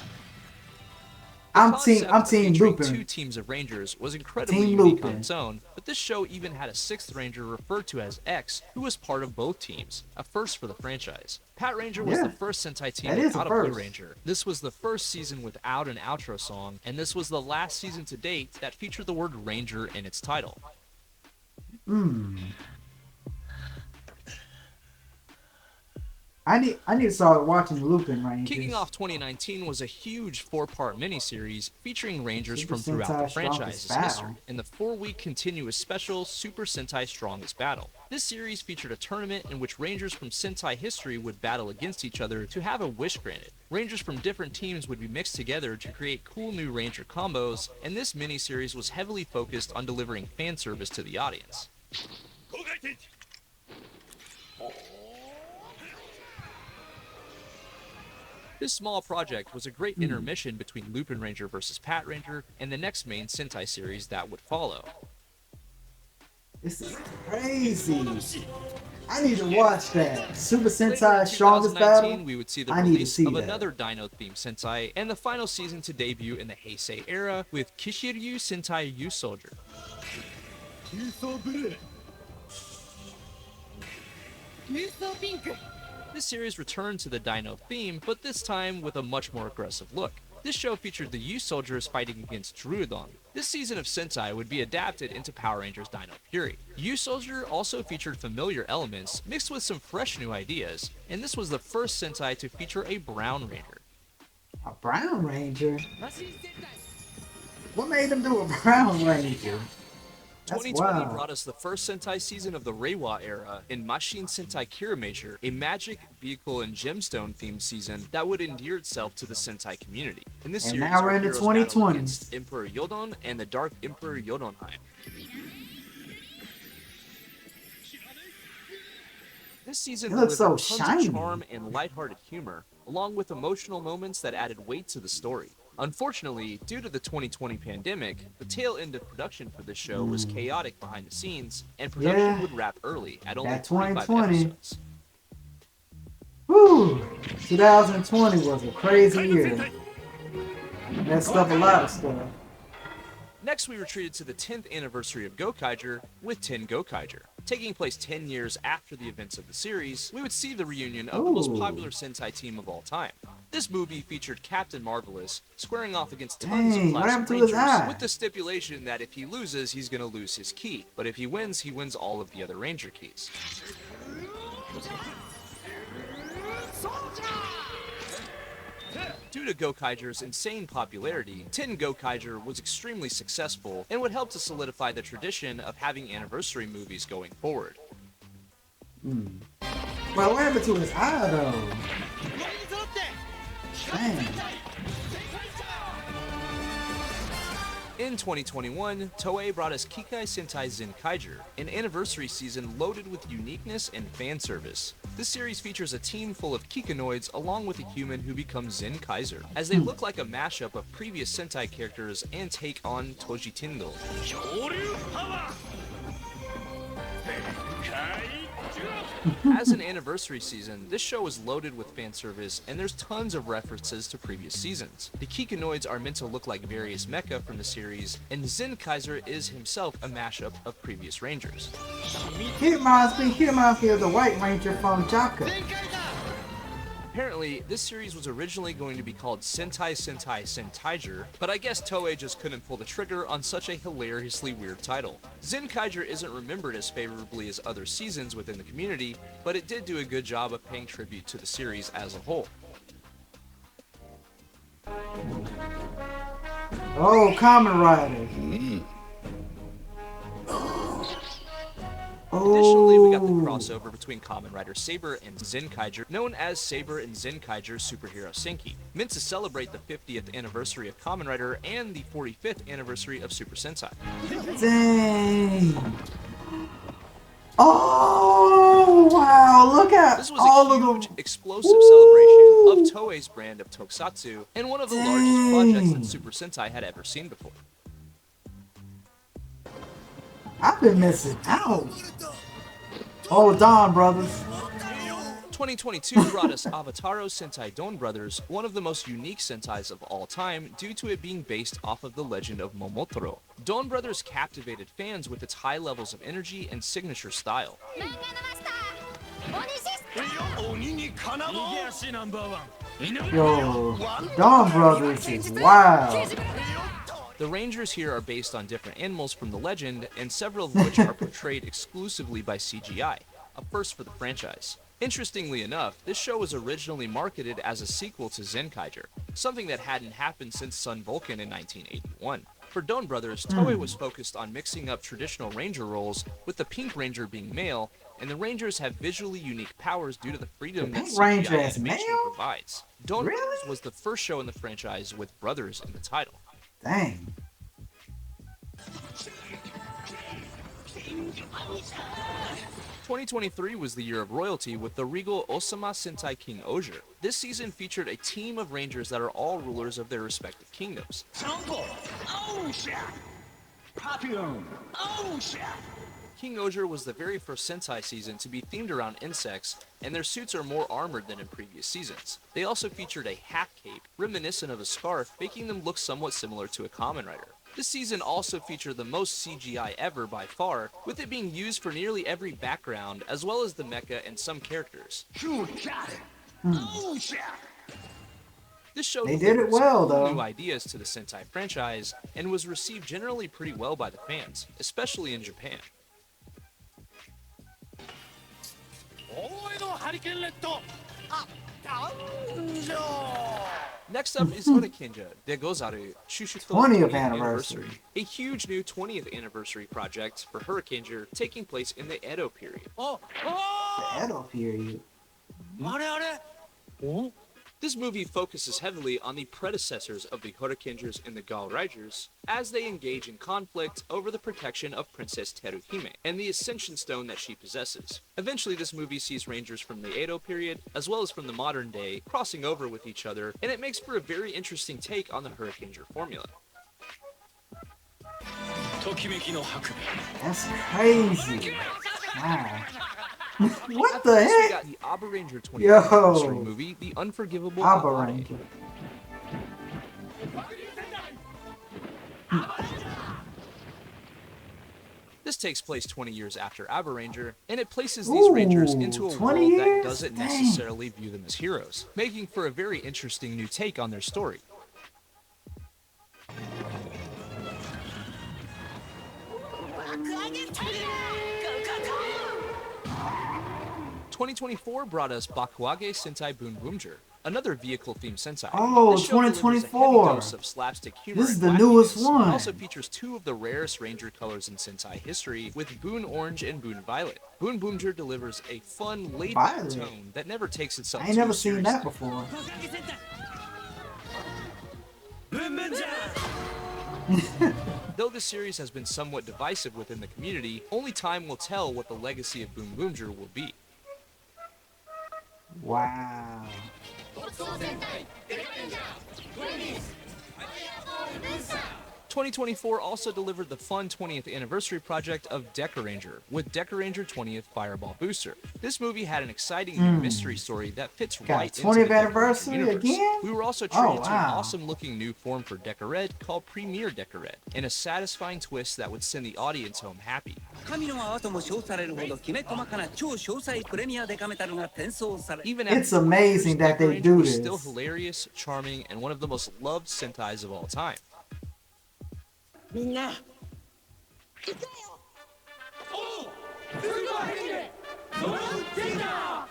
[SPEAKER 2] The
[SPEAKER 1] I'm
[SPEAKER 2] concept
[SPEAKER 1] team
[SPEAKER 2] of featuring
[SPEAKER 1] Lupin.
[SPEAKER 2] two teams of Rangers was incredibly
[SPEAKER 1] Team
[SPEAKER 2] unique on
[SPEAKER 1] Lupin.
[SPEAKER 2] its own, but this show even had a sixth Ranger referred to as X, who was part of both teams, a first for the franchise. Pat Ranger was
[SPEAKER 1] Yeah,
[SPEAKER 2] the first Sentai team
[SPEAKER 1] that is a
[SPEAKER 2] without a Blue
[SPEAKER 1] first.
[SPEAKER 2] Ranger. This was the first season without an outro song, and this was the last season to date that featured the word Ranger in its title.
[SPEAKER 1] I need to start watching Lupin Rangers.
[SPEAKER 2] Kicking off 2019 was a huge 4-part miniseries featuring Rangers
[SPEAKER 1] Super
[SPEAKER 2] from throughout the
[SPEAKER 1] Sentai
[SPEAKER 2] franchise's
[SPEAKER 1] Strongest Battle.
[SPEAKER 2] history in the 4-week continuous special Super Sentai Strongest Battle. This series featured a tournament in which Rangers from Sentai history would battle against each other to have a wish granted. Rangers from different teams would be mixed together to create cool new Ranger combos, and this miniseries was heavily focused on delivering fan service to the audience.
[SPEAKER 3] 公開天気
[SPEAKER 2] This small project was a great intermission between Lupin Ranger vs. Pat Ranger and the next main Sentai series that would follow.
[SPEAKER 1] This is crazy. I need to watch that. Super
[SPEAKER 2] Later in
[SPEAKER 1] Sentai Strongest
[SPEAKER 2] 2019,
[SPEAKER 1] Battle.
[SPEAKER 2] we would see the
[SPEAKER 1] I need to
[SPEAKER 2] release
[SPEAKER 1] see
[SPEAKER 2] of
[SPEAKER 1] that.
[SPEAKER 2] another Dino-themed Sentai, and the final season to debut in the Heisei era with Kishiryu Sentai U Soldier.
[SPEAKER 3] 急走ブルー
[SPEAKER 4] 郵送ピンク
[SPEAKER 2] This series returned to the Dino theme, but this time with a much more aggressive look. This show featured the U Soldiers fighting against Druidon. This season of Sentai would be adapted into Power Rangers Dino Fury. U Soldier also featured familiar elements mixed with some fresh new ideas, and this was the first Sentai to feature a Brown Ranger.
[SPEAKER 1] A Brown Ranger?
[SPEAKER 4] マシン戦隊
[SPEAKER 1] What made them do a Brown Ranger? That's
[SPEAKER 2] 2020
[SPEAKER 1] wild.
[SPEAKER 2] brought us the first Sentai season of the Reiwa era in Machine Sentai Kiramager, a magic, vehicle, and gemstone themed season that would endear itself to the Sentai community. In this
[SPEAKER 1] And
[SPEAKER 2] series,
[SPEAKER 1] now we're
[SPEAKER 2] our
[SPEAKER 1] in the
[SPEAKER 2] heroes battle
[SPEAKER 1] 2020s.
[SPEAKER 2] against Emperor Yodon and the Dark Emperor Yodonheim. This season
[SPEAKER 1] It looks
[SPEAKER 2] delivered
[SPEAKER 1] so
[SPEAKER 2] tons
[SPEAKER 1] shiny.
[SPEAKER 2] of charm and lighthearted humor, along with emotional moments that added weight to the story. Unfortunately, due to the 2020 pandemic, the tail end of production for this show was chaotic behind the scenes, and production
[SPEAKER 1] Yeah.
[SPEAKER 2] would wrap early at only
[SPEAKER 1] That
[SPEAKER 2] 45
[SPEAKER 1] 2020.
[SPEAKER 2] episodes.
[SPEAKER 1] Whew. 2020 was a crazy
[SPEAKER 3] 海の戦
[SPEAKER 1] year.
[SPEAKER 3] 隊
[SPEAKER 1] Messed up a lot of stuff.
[SPEAKER 2] Next, we retreated to the 10th anniversary of Gokaiger with 10 Gokaiger. Taking place 10 years after the events of the series, we would see the reunion of the most
[SPEAKER 1] Ooh.
[SPEAKER 2] popular Sentai team of all time. This movie featured Captain Marvelous squaring off against tons
[SPEAKER 1] Dang,
[SPEAKER 2] of
[SPEAKER 1] what
[SPEAKER 2] classic
[SPEAKER 1] happened to his
[SPEAKER 2] Rangers,
[SPEAKER 1] eye?
[SPEAKER 2] with the stipulation that if he loses, he's gonna lose his key. But if he wins all of the other Ranger keys. Due to Gokaiger's insane popularity, 10 Gokaiger was extremely successful and would help to solidify the tradition of having anniversary movies going forward.
[SPEAKER 1] Well, what happened to his eye though? Dang.
[SPEAKER 2] In 2021, Toei brought us Kikai Sentai Zenkaiger, an anniversary season loaded with uniqueness and fan service. This series features a team full of Kikanoids along with a human who becomes Zenkaiser, as they look like a mashup of previous Sentai characters and take on Tojitindo. As an anniversary season, this show is loaded with fan service, and there's tons of references to previous seasons. The Kikanoids are meant to look like various mecha from the series, and Zenkaiser is himself a mashup of previous Rangers.
[SPEAKER 1] He reminds me of the White Ranger from Jaka.
[SPEAKER 2] Apparently, this series was originally going to be called Sentai Sentai Sentaiger, but I guess Toei just couldn't pull the trigger on such a hilariously weird title. Zenkaiger isn't remembered as favorably as other seasons within the community, but it did do a good job of paying tribute to the series as a whole.
[SPEAKER 1] Oh, Kamen Rider.
[SPEAKER 2] Additionally, we got the crossover between Kamen Rider Saber and Zenkaiger, known as Saber and Zenkaiger Superhero Senki, meant to celebrate the 50th anniversary of Kamen Rider and the 45th anniversary of Super Sentai.
[SPEAKER 1] Dang. Oh, wow. Look at
[SPEAKER 2] This was
[SPEAKER 1] all
[SPEAKER 2] a
[SPEAKER 1] of
[SPEAKER 2] huge,
[SPEAKER 1] them.
[SPEAKER 2] explosive celebration of Toei's brand of tokusatsu, and one of the largest projects that
[SPEAKER 1] Dang.
[SPEAKER 2] Super Sentai had ever seen before.
[SPEAKER 1] I've been missing out. Oh, Dawn Brothers.
[SPEAKER 2] 2022 brought us Avataro Sentai Don Brothers, one of the most unique Sentais of all time due to it being based off of the legend of Momotaro. Don Brothers captivated fans with its high levels of energy and signature style.
[SPEAKER 1] Yo, Dawn Brothers is wild.
[SPEAKER 2] The Rangers here are based on different animals from the legend, and several of which are portrayed exclusively by CGI, a first for the franchise. Interestingly enough, this show was originally marketed as a sequel to Zenkaiger, something that hadn't happened since Sun Vulcan in 1981. For Don Brothers, Toei was focused on mixing up traditional Ranger roles, with the Pink Ranger being male, and the Rangers have visually unique powers due to the freedom that
[SPEAKER 1] Pink Ranger
[SPEAKER 2] CGI
[SPEAKER 1] is
[SPEAKER 2] animation
[SPEAKER 1] male?
[SPEAKER 2] provides. Don
[SPEAKER 1] Really?
[SPEAKER 2] Brothers was the first show in the franchise with brothers in the title.
[SPEAKER 1] Dang.
[SPEAKER 2] 2023 was the year of royalty with the regal Osama Sentai King Oger. This season featured a team of rangers that are all rulers of their respective kingdoms. King Oger was the very first Sentai season to be themed around insects, and their suits are more armored than in previous seasons. They also featured a hat cape, reminiscent of a scarf, making them look somewhat similar to a Kamen Rider. This season also featured the most CGI ever by far, with it being used for nearly every background, as well as the mecha and some characters. This show
[SPEAKER 1] They did it well, though.
[SPEAKER 2] new ideas to the Sentai franchise, and was received generally pretty well by the fans, especially in Japan. Next up is Hurakenja de Gozaru Shushuto
[SPEAKER 1] 20th anniversary.
[SPEAKER 2] a huge new 20th anniversary project for Hurakenja taking place in the Edo period.
[SPEAKER 1] The Edo period.
[SPEAKER 2] This movie focuses heavily on the predecessors of the Hurrikaners and the Galraigers as they engage in conflict over the protection of Princess Teruhime and the Ascension Stone that she possesses. Eventually, this movie sees Rangers from the Edo period, as well as from the modern day, crossing over with each other, and it makes for a very interesting take on the Hurrikaner formula.
[SPEAKER 1] That's crazy. Wow. What
[SPEAKER 2] After
[SPEAKER 1] the
[SPEAKER 2] this, we
[SPEAKER 1] heck?
[SPEAKER 2] got the Abba Ranger 20th
[SPEAKER 1] Yo.
[SPEAKER 2] anniversary movie, The Unforgivable
[SPEAKER 1] Abba
[SPEAKER 2] Abare.
[SPEAKER 1] Ranger.
[SPEAKER 2] This takes place 20 years after Abba Ranger, and it places these Rangers into a
[SPEAKER 1] 20
[SPEAKER 2] world that
[SPEAKER 1] years?
[SPEAKER 2] doesn't
[SPEAKER 1] Dang.
[SPEAKER 2] necessarily view them as heroes, making for a very interesting new take on their story. '24 brought us Bakuage Sentai Boom Boomger. Another vehicle-themed Sentai.
[SPEAKER 1] Oh,
[SPEAKER 2] This show delivers a heavy
[SPEAKER 1] 2024.
[SPEAKER 2] dose of slapstick humor
[SPEAKER 1] This is
[SPEAKER 2] and
[SPEAKER 1] the newest
[SPEAKER 2] wackiness.
[SPEAKER 1] one.
[SPEAKER 2] It also features two of the rarest Ranger colors in Sentai history, with Boon Orange and Boon Violet. Boon Boomger delivers a fun, laid-back
[SPEAKER 1] Violet.
[SPEAKER 2] tone that never takes itself
[SPEAKER 1] I ain't
[SPEAKER 2] too
[SPEAKER 1] never seen
[SPEAKER 2] seriously.
[SPEAKER 1] that before.
[SPEAKER 2] Though the series has been somewhat divisive within the community, only time will tell what the legacy of Boom Boomger will be.
[SPEAKER 1] Wow.
[SPEAKER 2] 2024 also delivered the fun 20th anniversary project of Deca Ranger, with Deca Ranger 20th Fireball Booster. This movie had an exciting new mystery story that fits
[SPEAKER 1] Got
[SPEAKER 2] right into
[SPEAKER 1] 20th
[SPEAKER 2] the Deca Ranger
[SPEAKER 1] anniversary
[SPEAKER 2] universe.
[SPEAKER 1] again?
[SPEAKER 2] We were also
[SPEAKER 1] Oh,
[SPEAKER 2] treated to an
[SPEAKER 1] wow.
[SPEAKER 2] awesome-looking new form for Deca Red called Premier Deca Red, and a satisfying twist that would send the audience home happy.
[SPEAKER 5] 神の泡とも称されるほどきめ細かな超詳細プレミアデカメタルが転送され
[SPEAKER 2] Even
[SPEAKER 1] It's
[SPEAKER 2] after 20
[SPEAKER 1] amazing
[SPEAKER 2] years,
[SPEAKER 1] that
[SPEAKER 2] Deca
[SPEAKER 1] they
[SPEAKER 2] Ranger
[SPEAKER 1] do
[SPEAKER 2] was
[SPEAKER 1] this.
[SPEAKER 2] still hilarious, charming, and one of the most loved Sentais of all time.
[SPEAKER 6] みんな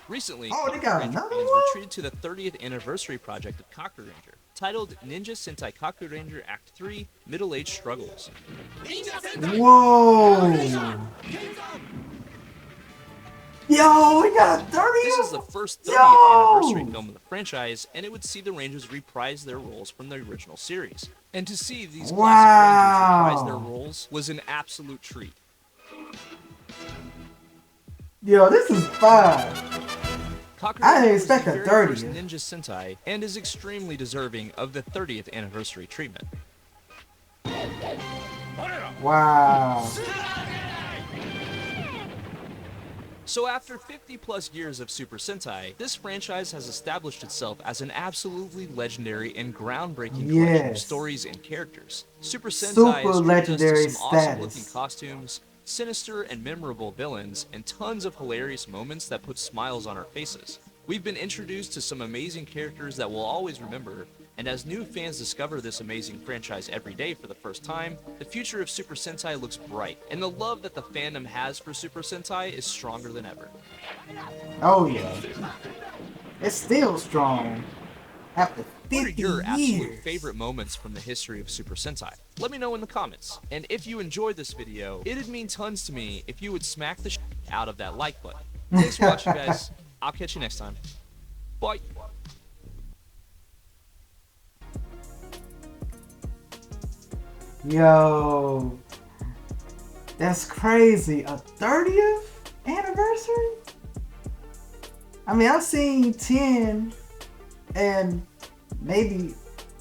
[SPEAKER 2] Recently,
[SPEAKER 1] Oh, they
[SPEAKER 2] Kaku
[SPEAKER 1] got
[SPEAKER 2] Ranger
[SPEAKER 1] another
[SPEAKER 2] fans
[SPEAKER 1] one?
[SPEAKER 2] were treated to the 30th anniversary project of Kaku Ranger, titled Ninja Sentai Kaku Ranger Act 3 Middle Age Struggles.
[SPEAKER 1] Whoa. Yo, we got a 30th?
[SPEAKER 2] This is the first 30th
[SPEAKER 1] Yo!
[SPEAKER 2] anniversary film of the franchise, and it would see the Rangers reprise their roles from the original series. And to see these classic
[SPEAKER 1] Wow.
[SPEAKER 2] Rangers reprise their roles was an absolute treat.
[SPEAKER 1] Yo, this is fire.
[SPEAKER 2] Kaku
[SPEAKER 1] I didn't
[SPEAKER 2] Ranger was
[SPEAKER 1] expect
[SPEAKER 2] the
[SPEAKER 1] a
[SPEAKER 2] very
[SPEAKER 1] 30th.
[SPEAKER 2] first Ninja Sentai, and is extremely deserving of the 30th anniversary treatment.
[SPEAKER 1] Wow.
[SPEAKER 2] So after 50 plus years of Super Sentai, this franchise has established itself as an absolutely legendary and groundbreaking collection of
[SPEAKER 1] Yes.
[SPEAKER 2] stories and characters. Super
[SPEAKER 1] Super
[SPEAKER 2] Sentai has treated us
[SPEAKER 1] legendary
[SPEAKER 2] to some awesome-looking
[SPEAKER 1] status.
[SPEAKER 2] costumes, sinister and memorable villains, and tons of hilarious moments that put smiles on our faces. We've been introduced to some amazing characters that we'll always remember, and as new fans discover this amazing franchise every day for the first time, the future of Super Sentai looks bright, and the love that the fandom has for Super Sentai is stronger than ever.
[SPEAKER 1] Oh, yeah. It's still strong. After
[SPEAKER 2] What are
[SPEAKER 1] 50
[SPEAKER 2] your absolute
[SPEAKER 1] years.
[SPEAKER 2] favorite moments from the history of Super Sentai? Let me know in the comments. And if you enjoyed this video, it'd mean tons to me if you would smack the out of that like button. Thanks for watching, guys. I'll catch you next time. Bye.
[SPEAKER 1] Yo. That's crazy. A 30th anniversary? I mean, I've seen 10 and maybe,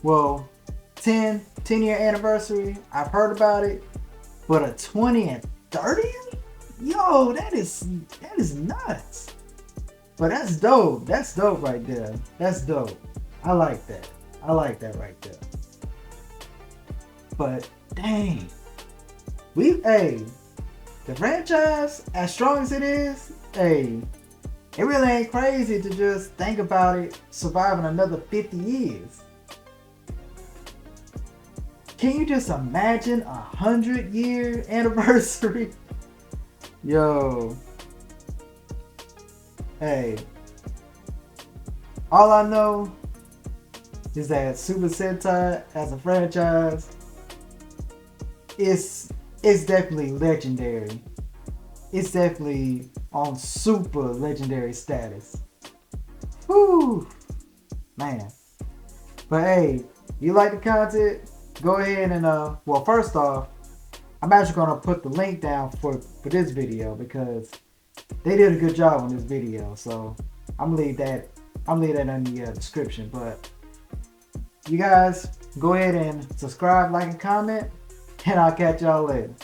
[SPEAKER 1] well, 10-year anniversary. I've heard about it. But a 20 and 30th? Yo, that is nuts. But that's dope. That's dope right there. That's dope. I like that. I like that right there. But dang. The franchise, as strong as it is, it really ain't crazy to just think about it surviving another 50 years. Can you just imagine 100-year anniversary? Yo. Hey. All I know is that Super Sentai as a franchise it's definitely legendary. It's definitely on super legendary status. Whew. Man. But hey, you like the content? Go ahead and well, first off, I'm actually gonna put the link down for this video because they did a good job on this video. So I'm gonna leave that in the description. But you guys go ahead and subscribe, like, and comment, and I'll catch y'all later.